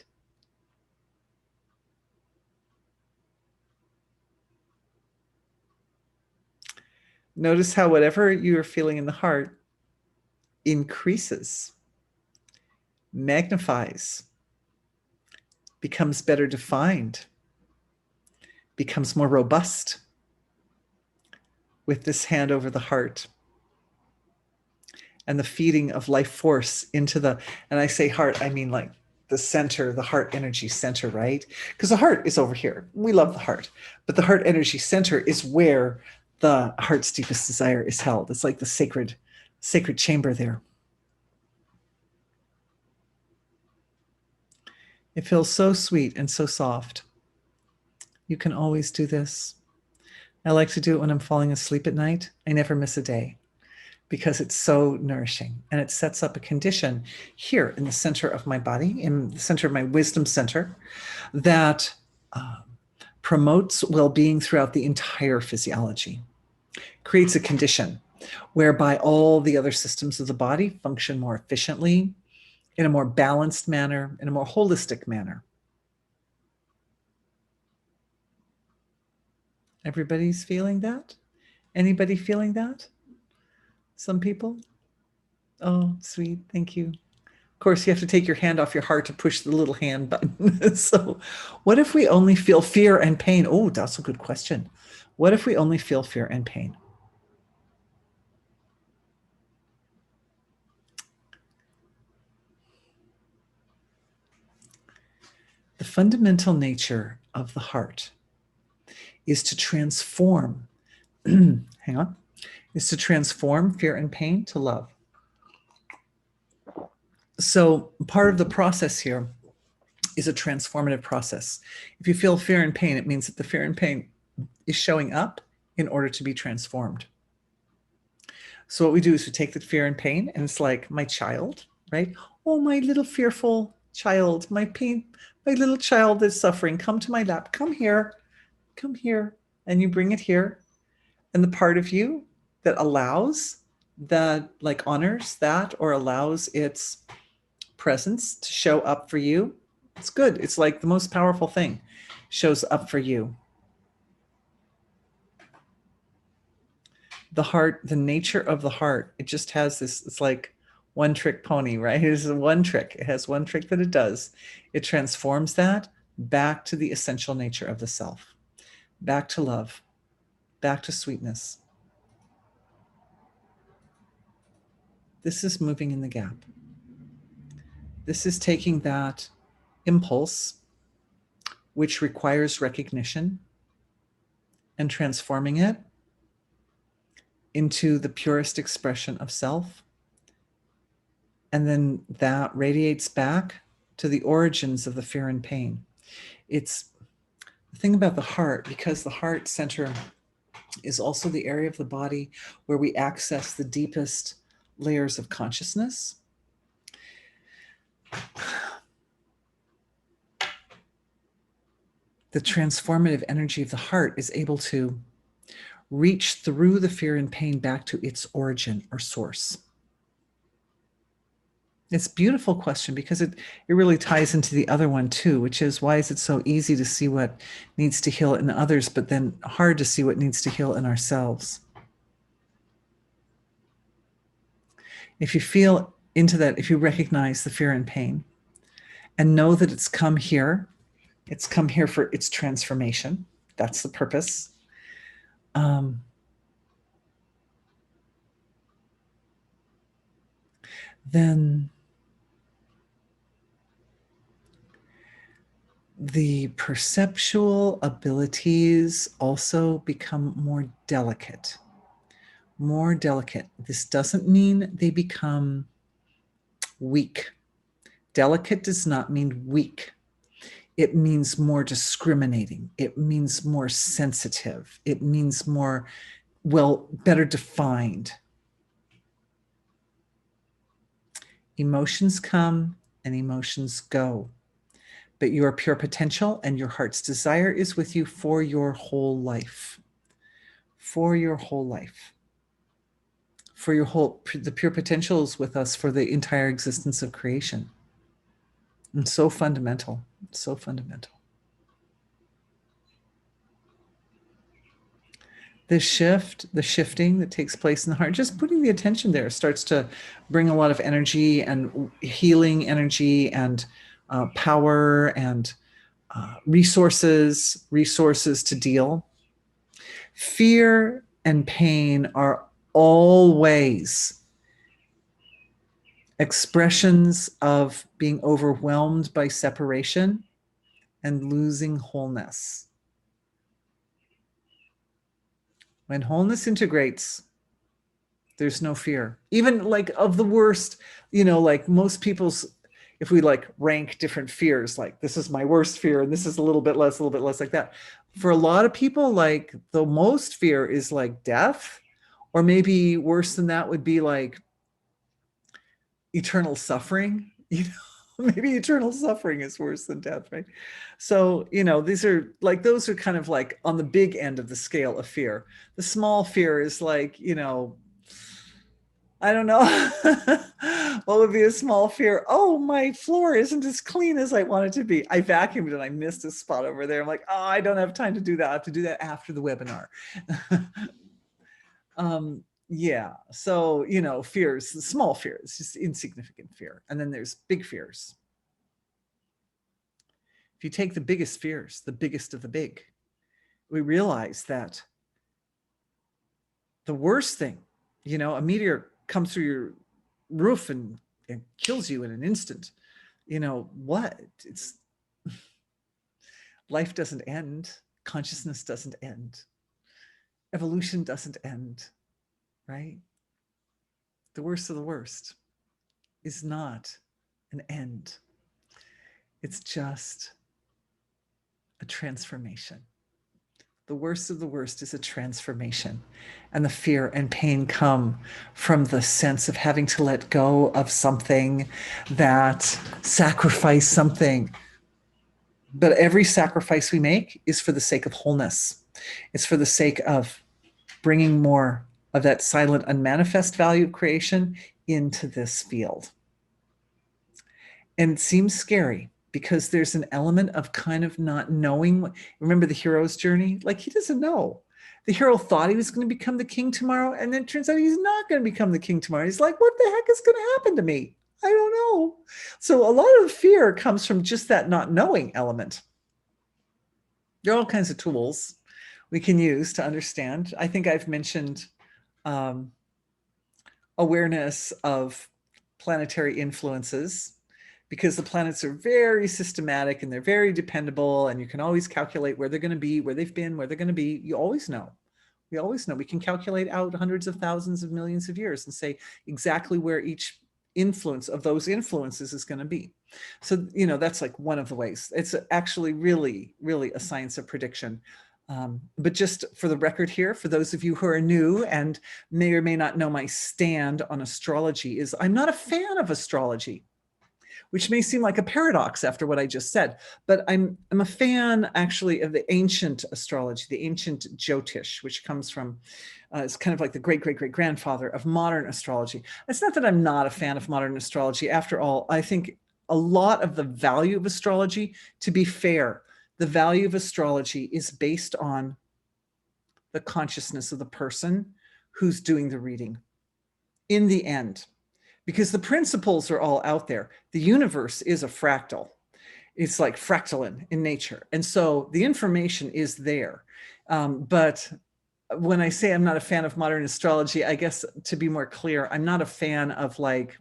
Notice how whatever you're feeling in the heart increases, magnifies, becomes better defined, becomes more robust with this hand over the heart and the feeding of life force into the, and I say heart, I mean like the center, the heart energy center, right? Because the heart is over here. We love the heart, but the heart energy center is where the heart's deepest desire is held. It's like the sacred chamber there. It feels so sweet and so soft. You can always do this. I like to do it when I'm falling asleep at night. I never miss a day because it's so nourishing, and it sets up a condition here in the center of my body, in the center of my wisdom center, that promotes well-being throughout the entire physiology, creates a condition whereby all the other systems of the body function more efficiently, in a more balanced manner, in a more holistic manner. Everybody's feeling that? Anybody feeling that? Some people? Oh, sweet. Thank you. Of course, you have to take your hand off your heart to push the little hand button. So what if we only feel fear and pain? Oh, that's a good question. What if we only feel fear and pain? The fundamental nature of the heart is to transform, hang on, is to transform fear and pain to love. So part of the process here is a transformative process. If you feel fear and pain, it means that the fear and pain is showing up in order to be transformed. So what we do is we take the fear and pain, and it's like my child, right? Oh, my little fearful child, my pain, my little child that's suffering, come to my lap, come here. And you bring it here. And the part of you that allows, that like honors that or allows its presence to show up for you, it's good. It's like the most powerful thing shows up for you. The heart, the nature of the heart, it just has this, it's like one trick pony, right? It is one trick. It has one trick that it does. It transforms that back to the essential nature of the self, back to love, back to sweetness. This is moving in the gap. This is taking that impulse, which requires recognition, and transforming it into the purest expression of self. And then that radiates back to the origins of the fear and pain. It's the thing about the heart, because the heart center is also the area of the body where we access the deepest layers of consciousness. The transformative energy of the heart is able to reach through the fear and pain back to its origin or source. It's a beautiful question because it really ties into the other one too, which is why is it so easy to see what needs to heal in others, but then hard to see what needs to heal in ourselves? If you feel into that, if you recognize the fear and pain and know that it's come here for its transformation, that's the purpose. Then the perceptual abilities also become more delicate. More delicate. This doesn't mean they become weak. Delicate does not mean weak. It means more discriminating. It means more sensitive. It means more, well, better defined. Emotions come and emotions go. But your pure potential and your heart's desire is with you for your whole life. For your whole life. For your whole, the pure potential is with us for the entire existence of creation. And so fundamental, so fundamental. This shift, the shifting that takes place in the heart, just putting the attention there starts to bring a lot of energy and healing energy and power and resources to deal. Fear and pain are always expressions of being overwhelmed by separation and losing wholeness. When wholeness integrates, there's no fear. Even like of the worst, like most people's, if we like rank different fears, like this is my worst fear and this is a little bit less like that. For a lot of people, like the most fear is like death, or maybe worse than that would be like eternal suffering. Maybe eternal suffering is worse than death, right? So, these are like, those are kind of like on the big end of the scale of fear. The small fear is like, I don't know. What would be a small fear? Oh, my floor isn't as clean as I want it to be. I vacuumed and I missed a spot over there. I'm like, oh, I don't have time to do that. I have to do that after the webinar. Yeah. So, fears, small fears, just insignificant fear. And then there's big fears. If you take the biggest fears, the biggest of the big, we realize that the worst thing, a meteor comes through your roof and kills you in an instant. What? It's life doesn't end. Consciousness doesn't end. Evolution doesn't end, right? The worst of the worst is not an end. It's just a transformation. The worst of the worst is a transformation. And the fear and pain come from the sense of having to let go of something, that sacrifice something. But every sacrifice we make is for the sake of wholeness. It's for the sake of bringing more of that silent, unmanifest value of creation into this field. And it seems scary because there's an element of kind of not knowing. Remember the hero's journey? Like, he doesn't know. The hero thought he was going to become the king tomorrow, and then it turns out he's not going to become the king tomorrow. He's like, what the heck is going to happen to me? I don't know. So a lot of fear comes from just that not knowing element. There are all kinds of tools we can use to understand. I think I've mentioned awareness of planetary influences, because the planets are very systematic and they're very dependable, and you can always calculate where they're going to be, where they've been, where they're going to be. You always know. We always know. We can calculate out hundreds of thousands of millions of years and say exactly where each influence of those influences is going to be. So, that's like one of the ways. It's actually really, really a science of prediction. But just for the record here, for those of you who are new and may or may not know, my stand on astrology is I'm not a fan of astrology, which may seem like a paradox after what I just said, but I'm a fan actually of the ancient astrology, the ancient Jyotish, which comes from, it's kind of like the great-great-great-grandfather of modern astrology. It's not that I'm not a fan of modern astrology. After all, I think a lot of the value of astrology, to be fair, the value of astrology is based on the consciousness of the person who's doing the reading in the end, because the principles are all out there. The universe is a fractal. It's like fractalin in nature. And so the information is there. But when I say I'm not a fan of modern astrology, I guess to be more clear, I'm not a fan of like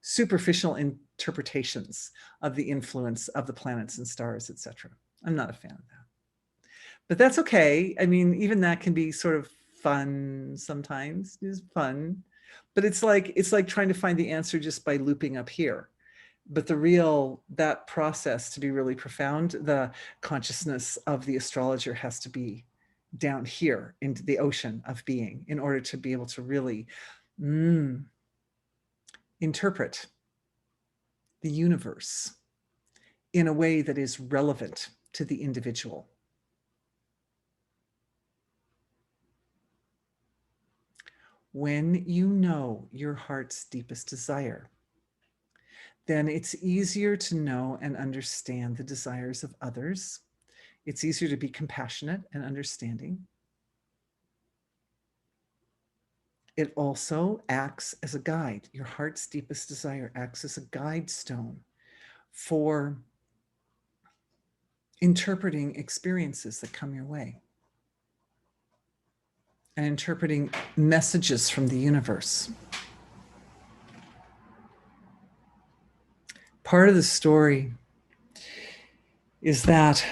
superficial interpretations of the influence of the planets and stars, etc. I'm not a fan of that. But that's okay. I mean, even that can be sort of fun sometimes. It's fun. But it's like trying to find the answer just by looping up here. But that process to be really profound, the consciousness of the astrologer has to be down here into the ocean of being in order to be able to really interpret the universe in a way that is relevant to the individual. When you know your heart's deepest desire, then it's easier to know and understand the desires of others. It's easier to be compassionate and understanding. It also acts as a guide. Your heart's deepest desire acts as a guide stone for interpreting experiences that come your way and interpreting messages from the universe. Part of the story is that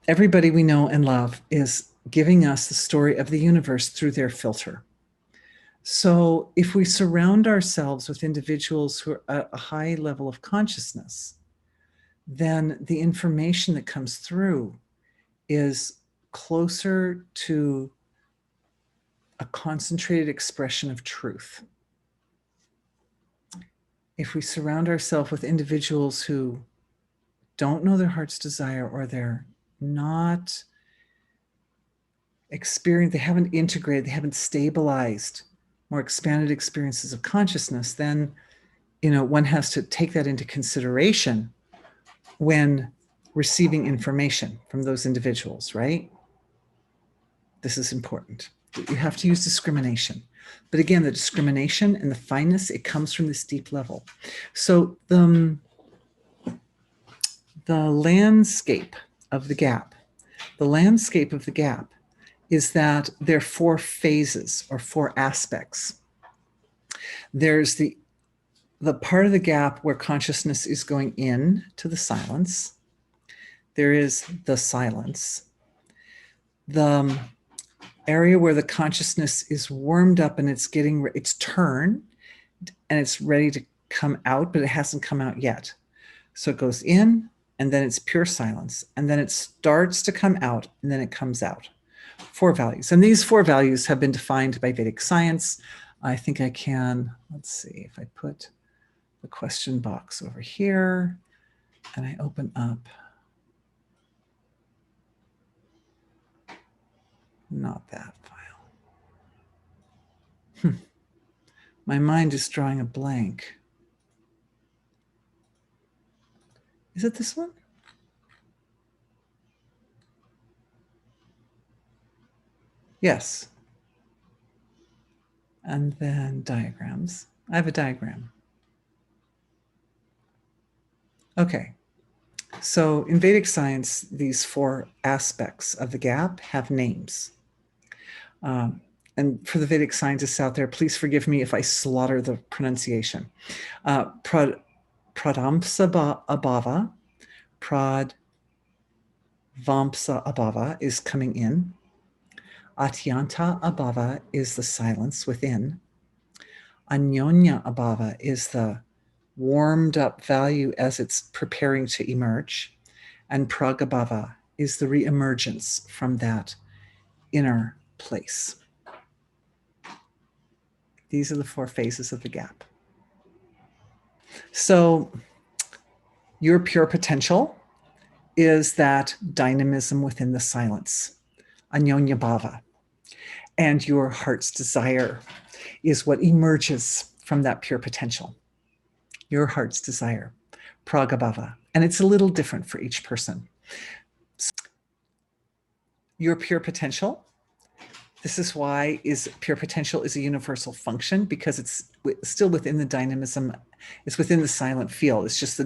everybody we know and love is giving us the story of the universe through their filter. So if we surround ourselves with individuals who are at a high level of consciousness, then the information that comes through is closer to a concentrated expression of truth. If we surround ourselves with individuals who don't know their heart's desire, or they're not experienced, they haven't integrated, they haven't stabilized more expanded experiences of consciousness, then one has to take that into consideration when receiving information from those individuals, right? This is important. You have to use discrimination. But again, the discrimination and the fineness, it comes from this deep level. So the landscape of the gap, is that there are 4 phases or 4 aspects. There's the part of the gap where consciousness is going in to the silence. There is the silence. The area where the consciousness is warmed up and it's turned and it's ready to come out, but it hasn't come out yet. So it goes in, and then it's pure silence, and then it starts to come out, and then it comes out. 4 values. And these 4 values have been defined by Vedic science. I think I can, let's see, if I put the question box over here and I open up, not that file. My mind is drawing a blank. Is it this one? Yes. And then diagrams. I have a diagram. Okay. So in Vedic science, these 4 aspects of the gap have names. And for the Vedic scientists out there, please forgive me if I slaughter the pronunciation. Pradamsa abhava, Pradvamsa abhava is coming in. Atyanta abhava is the silence within. Anyonya abhava is the warmed up value as it's preparing to emerge. And pragabhava is the reemergence from that inner place. These are the 4 phases of the gap. So your pure potential is that dynamism within the silence, Anyonya bhava. And your heart's desire is what emerges from that pure potential. Your heart's desire, pragabhava. And it's a little different for each person. Your pure potential, this is why pure potential is a universal function, because it's still within the dynamism. It's within the silent field. It's just the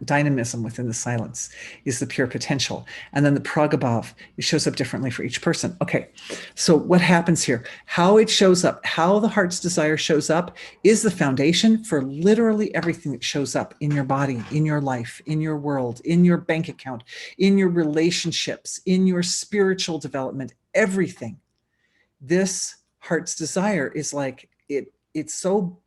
dynamism within the silence is the pure potential. And then the pragabhav, it shows up differently for each person. Okay, so what happens here? How it shows up, how the heart's desire shows up is the foundation for literally everything that shows up in your body, in your life, in your world, in your bank account, in your relationships, in your spiritual development, everything. This heart's desire is like it's so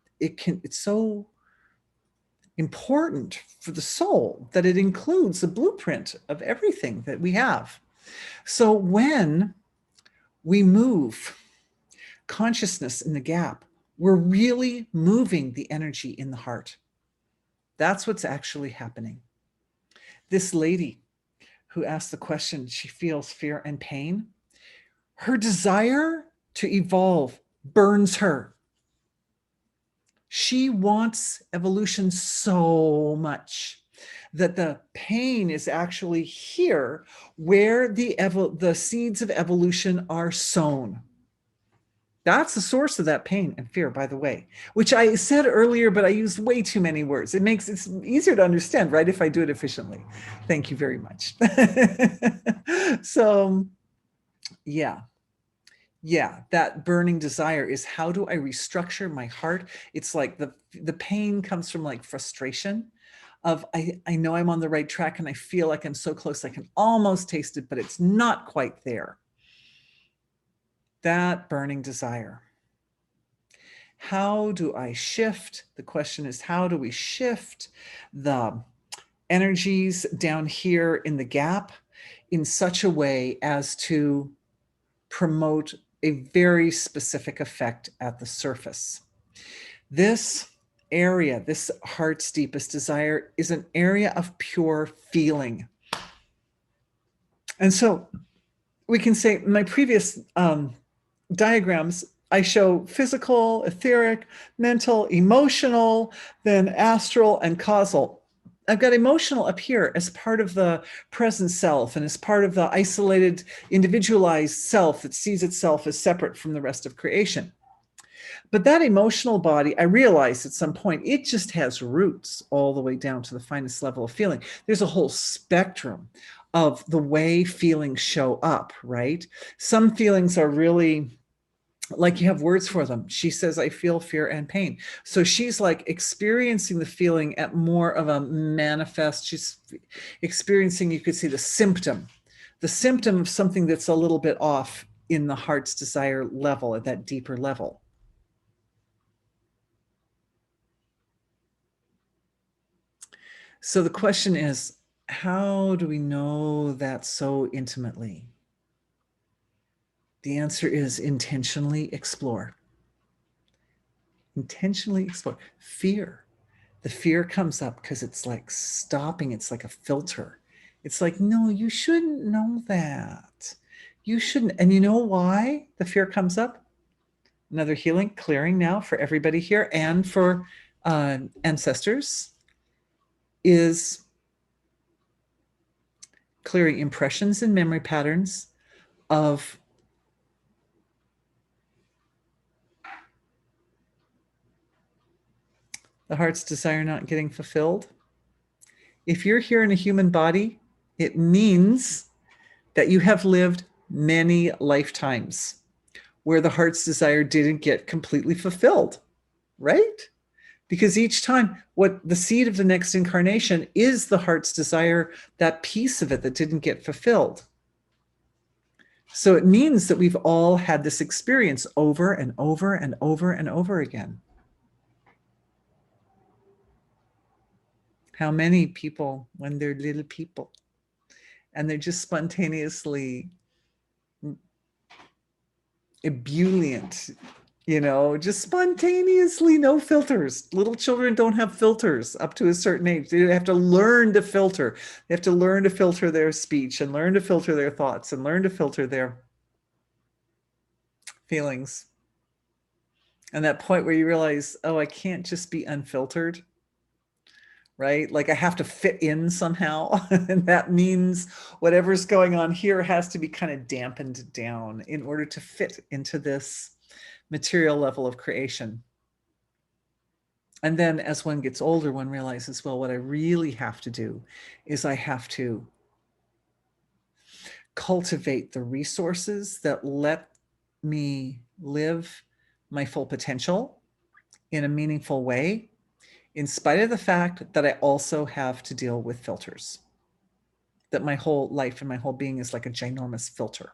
important for the soul that it includes the blueprint of everything that we have. So when we move consciousness in the gap, we're really moving the energy in the heart. That's what's actually happening. This lady who asked the question, she feels fear and pain. Her desire to evolve burns her. She wants evolution so much that the pain is actually here where the seeds of evolution are sown. That's the source of that pain and fear, by the way, which I said earlier, but I used way too many words. It makes it easier to understand, right, if I do it efficiently. Thank you very much. So, yeah. Yeah, that burning desire is, how do I restructure my heart? It's like the pain comes from like frustration of, I know I'm on the right track and I feel like I'm so close, I can almost taste it, but it's not quite there. That burning desire. How do I shift? The question is, how do we shift the energies down here in the gap in such a way as to promote a very specific effect at the surface? This area, this heart's deepest desire, is an area of pure feeling. And so we can say, my previous diagrams, I show physical, etheric, mental, emotional, then astral and causal. I've got emotional up here as part of the present self and as part of the isolated, individualized self that sees itself as separate from the rest of creation. But that emotional body, I realized at some point, it just has roots all the way down to the finest level of feeling. There's a whole spectrum of the way feelings show up, right? Some feelings are really like you have words for them. She says, I feel fear and pain. So she's like experiencing the feeling at more of a manifest. She's experiencing, you could see the symptom of something that's a little bit off in the heart's desire level, at that deeper level. So the question is, how do we know that so intimately? The answer is intentionally explore. Intentionally explore. Fear. The fear comes up because it's like stopping. It's like a filter. It's like, no, you shouldn't know that. You shouldn't. And you know why the fear comes up? Another healing, clearing now for everybody here and for ancestors, is clearing impressions and memory patterns of the heart's desire not getting fulfilled. If you're here in a human body, it means that you have lived many lifetimes where the heart's desire didn't get completely fulfilled, right? Because each time, what the seed of the next incarnation is the heart's desire, that piece of it that didn't get fulfilled. So it means that we've all had this experience over and over and over and over again. How many people, when they're little people and they're just spontaneously ebullient, just spontaneously, no filters. Little children don't have filters up to a certain age. They have to learn to filter. They have to learn to filter their speech and learn to filter their thoughts and learn to filter their feelings. And that point where you realize, oh, I can't just be unfiltered, right? Like I have to fit in somehow. And that means whatever's going on here has to be kind of dampened down in order to fit into this material level of creation. And then as one gets older, one realizes, well, what I really have to do is I have to cultivate the resources that let me live my full potential in a meaningful way, in spite of the fact that I also have to deal with filters, that my whole life and my whole being is like a ginormous filter.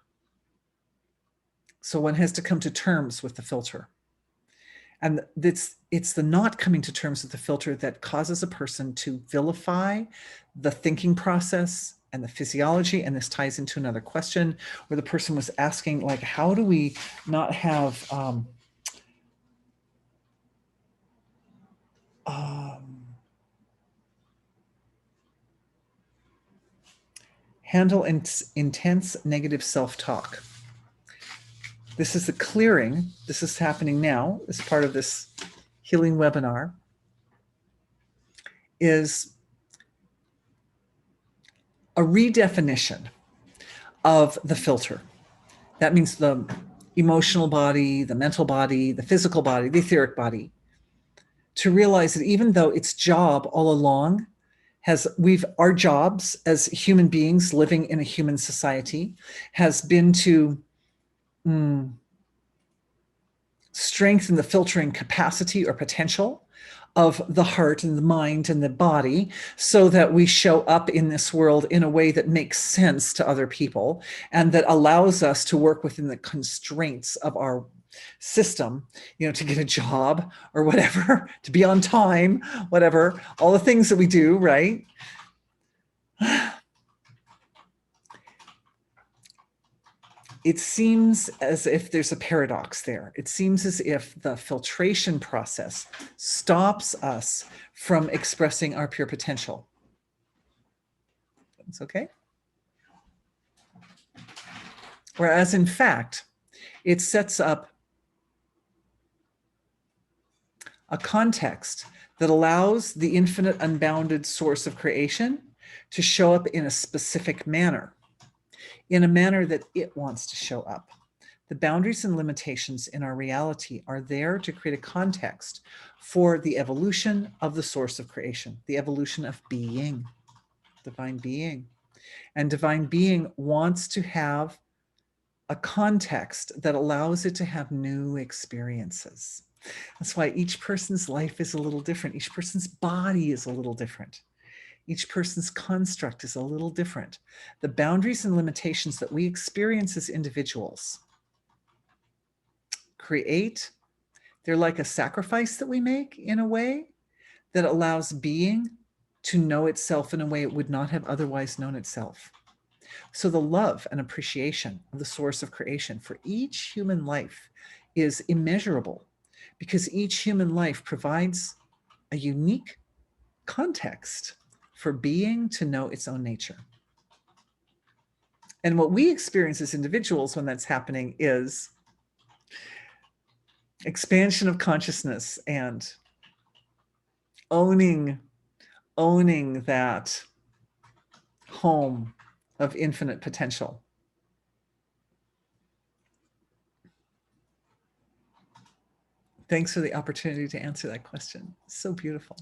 So one has to come to terms with the filter. And it's the not coming to terms with the filter that causes a person to vilify the thinking process and the physiology. And this ties into another question where the person was asking, like, how do we not have handle intense negative self-talk? This is the clearing. This is happening now as part of this healing webinar, is a redefinition of the filter. That means the emotional body, the mental body, the physical body, the etheric body, to realize that even though its job all along our jobs as human beings living in a human society has been to strengthen the filtering capacity or potential of the heart and the mind and the body so that we show up in this world in a way that makes sense to other people and that allows us to work within the constraints of our system, to get a job or whatever, to be on time, whatever, all the things that we do, right? It seems as if there's a paradox there. It seems as if the filtration process stops us from expressing our pure potential. It's okay. Whereas in fact, it sets up a context that allows the infinite unbounded source of creation to show up in a specific manner, in a manner that it wants to show up. The boundaries and limitations in our reality are there to create a context for the evolution of the source of creation, the evolution of being, divine being. And divine being wants to have a context that allows it to have new experiences. That's why each person's life is a little different. Each person's body is a little different. Each person's construct is a little different. The boundaries and limitations that we experience as individuals they're like a sacrifice that we make in a way that allows being to know itself in a way it would not have otherwise known itself. So the love and appreciation of the source of creation for each human life is immeasurable because each human life provides a unique context for being to know its own nature. And what we experience as individuals when that's happening is expansion of consciousness and owning that home of infinite potential. Thanks for the opportunity to answer that question. So beautiful.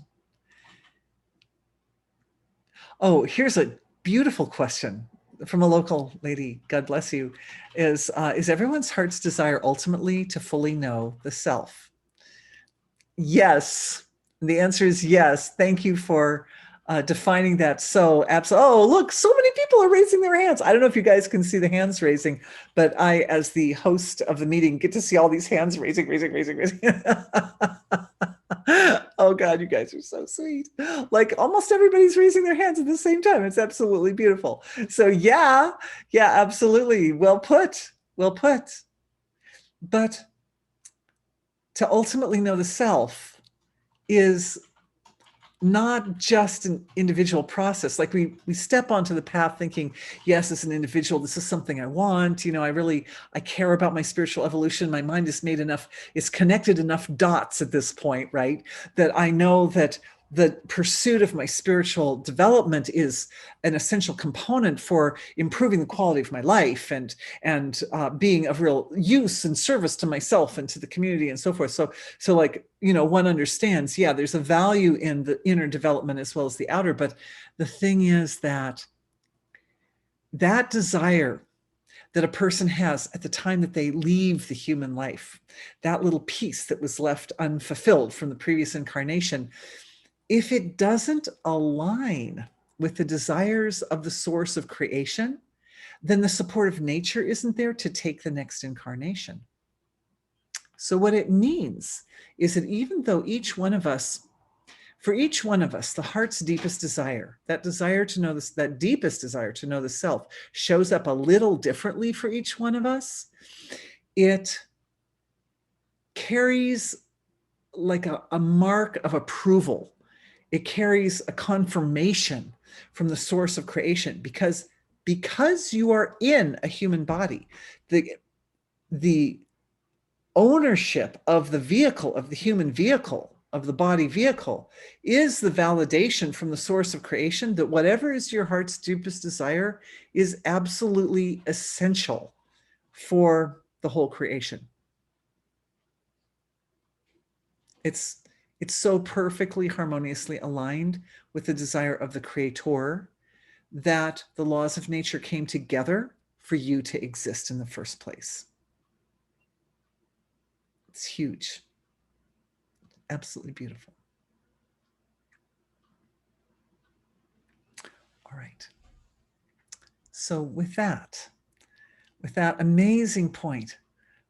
Oh, here's a beautiful question from a local lady. God bless you. Is everyone's heart's desire ultimately to fully know the self? Yes. The answer is yes. Thank you for defining that so absolutely. Oh, look, so many people are raising their hands. I don't know if you guys can see the hands raising, but I, as the host of the meeting, get to see all these hands raising. Oh God, you guys are so sweet. Like almost everybody's raising their hands at the same time. It's absolutely beautiful. So yeah, absolutely. Well put. But to ultimately know the self is not just an individual process. Like we step onto the path thinking, yes, as an individual, this is something I want. I care about my spiritual evolution. My mind is it's connected enough dots at this point, right? That I know that the pursuit of my spiritual development is an essential component for improving the quality of my life and being of real use and service to myself and to the community and so forth. So one understands, there's a value in the inner development as well as the outer. But the thing is that desire that a person has at the time that they leave the human life, that little piece that was left unfulfilled from the previous incarnation, if it doesn't align with the desires of the source of creation, then the support of nature isn't there to take the next incarnation. So what it means is that even though for each one of us, the heart's deepest desire, that desire to know this, that deepest desire to know the self, shows up a little differently for each one of us, it carries like a mark of approval. It carries a confirmation from the source of creation because you are in a human body. The ownership of the vehicle, of the human vehicle, of the body vehicle, is the validation from the source of creation that whatever is your heart's deepest desire is absolutely essential for the whole creation. It's so perfectly harmoniously aligned with the desire of the creator that the laws of nature came together for you to exist in the first place. It's huge. Absolutely beautiful. All right. So with that amazing point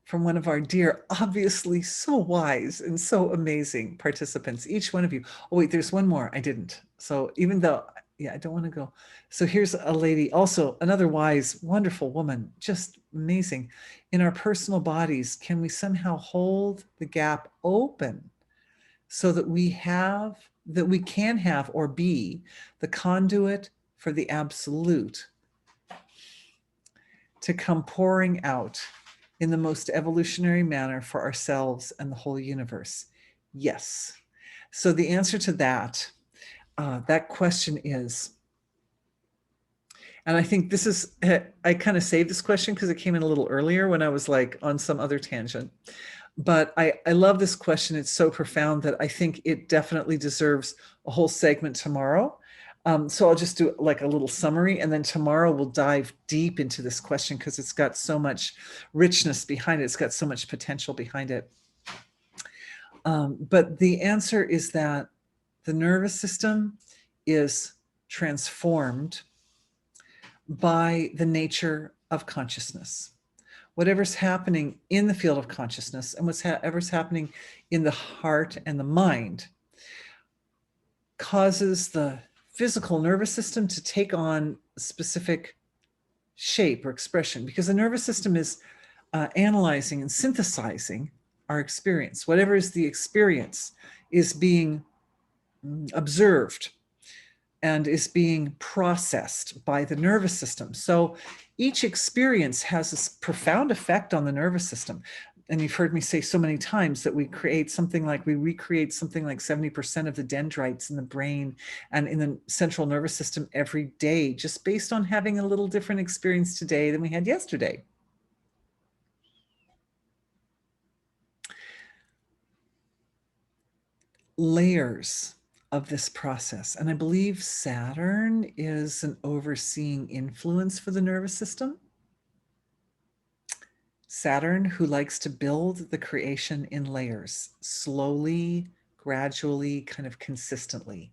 from one of our dear, obviously so wise and so amazing participants, each one of you. Oh, wait, there's one more. I didn't. So even though, yeah, I don't want to go. So here's a lady, also another wise, wonderful woman, just amazing. In our personal bodies, can we somehow hold the gap open so that we can have or be the conduit for the absolute to come pouring out in the most evolutionary manner for ourselves and the whole universe? Yes. So the answer to that question is, and I think this is, I kind of saved this question because it came in a little earlier when I was like on some other tangent. But I love this question. It's so profound that I think it definitely deserves a whole segment tomorrow. So I'll just do like a little summary, and then tomorrow we'll dive deep into this question because it's got so much richness behind it. It's got so much potential behind it. But the answer is that the nervous system is transformed by the nature of consciousness. Whatever's happening in the field of consciousness and whatever's happening in the heart and the mind causes the physical nervous system to take on a specific shape or expression, because the nervous system is analyzing and synthesizing our experience. Whatever is the experience is being observed and is being processed by the nervous system. So each experience has this profound effect on the nervous system. And you've heard me say so many times that we recreate something like 70% of the dendrites in the brain and in the central nervous system every day, just based on having a little different experience today than we had yesterday. Layers of this process. And I believe Saturn is an overseeing influence for the nervous system. Saturn, who likes to build the creation in layers, slowly, gradually, kind of consistently.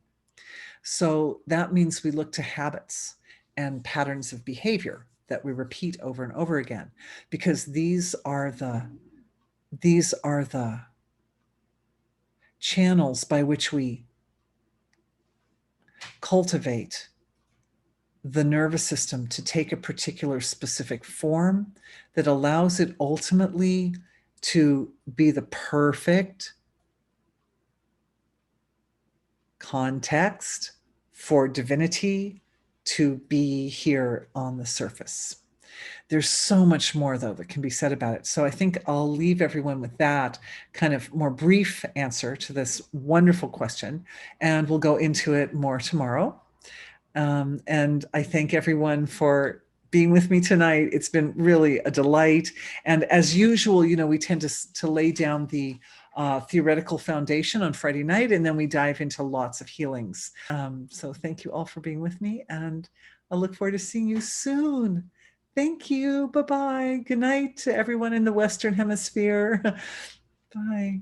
So that means we look to habits and patterns of behavior that we repeat over and over again, because these are the channels by which we cultivate the nervous system to take a particular specific form that allows it ultimately to be the perfect context for divinity to be here on the surface. There's so much more, though, that can be said about it. So I think I'll leave everyone with that kind of more brief answer to this wonderful question, and we'll go into it more tomorrow. And I thank everyone for being with me tonight. It's been really a delight. And as usual, we tend to lay down the theoretical foundation on Friday night, and then we dive into lots of healings. So thank you all for being with me, and I look forward to seeing you soon. Thank you. Bye-bye. Good night to everyone in the Western Hemisphere. Bye.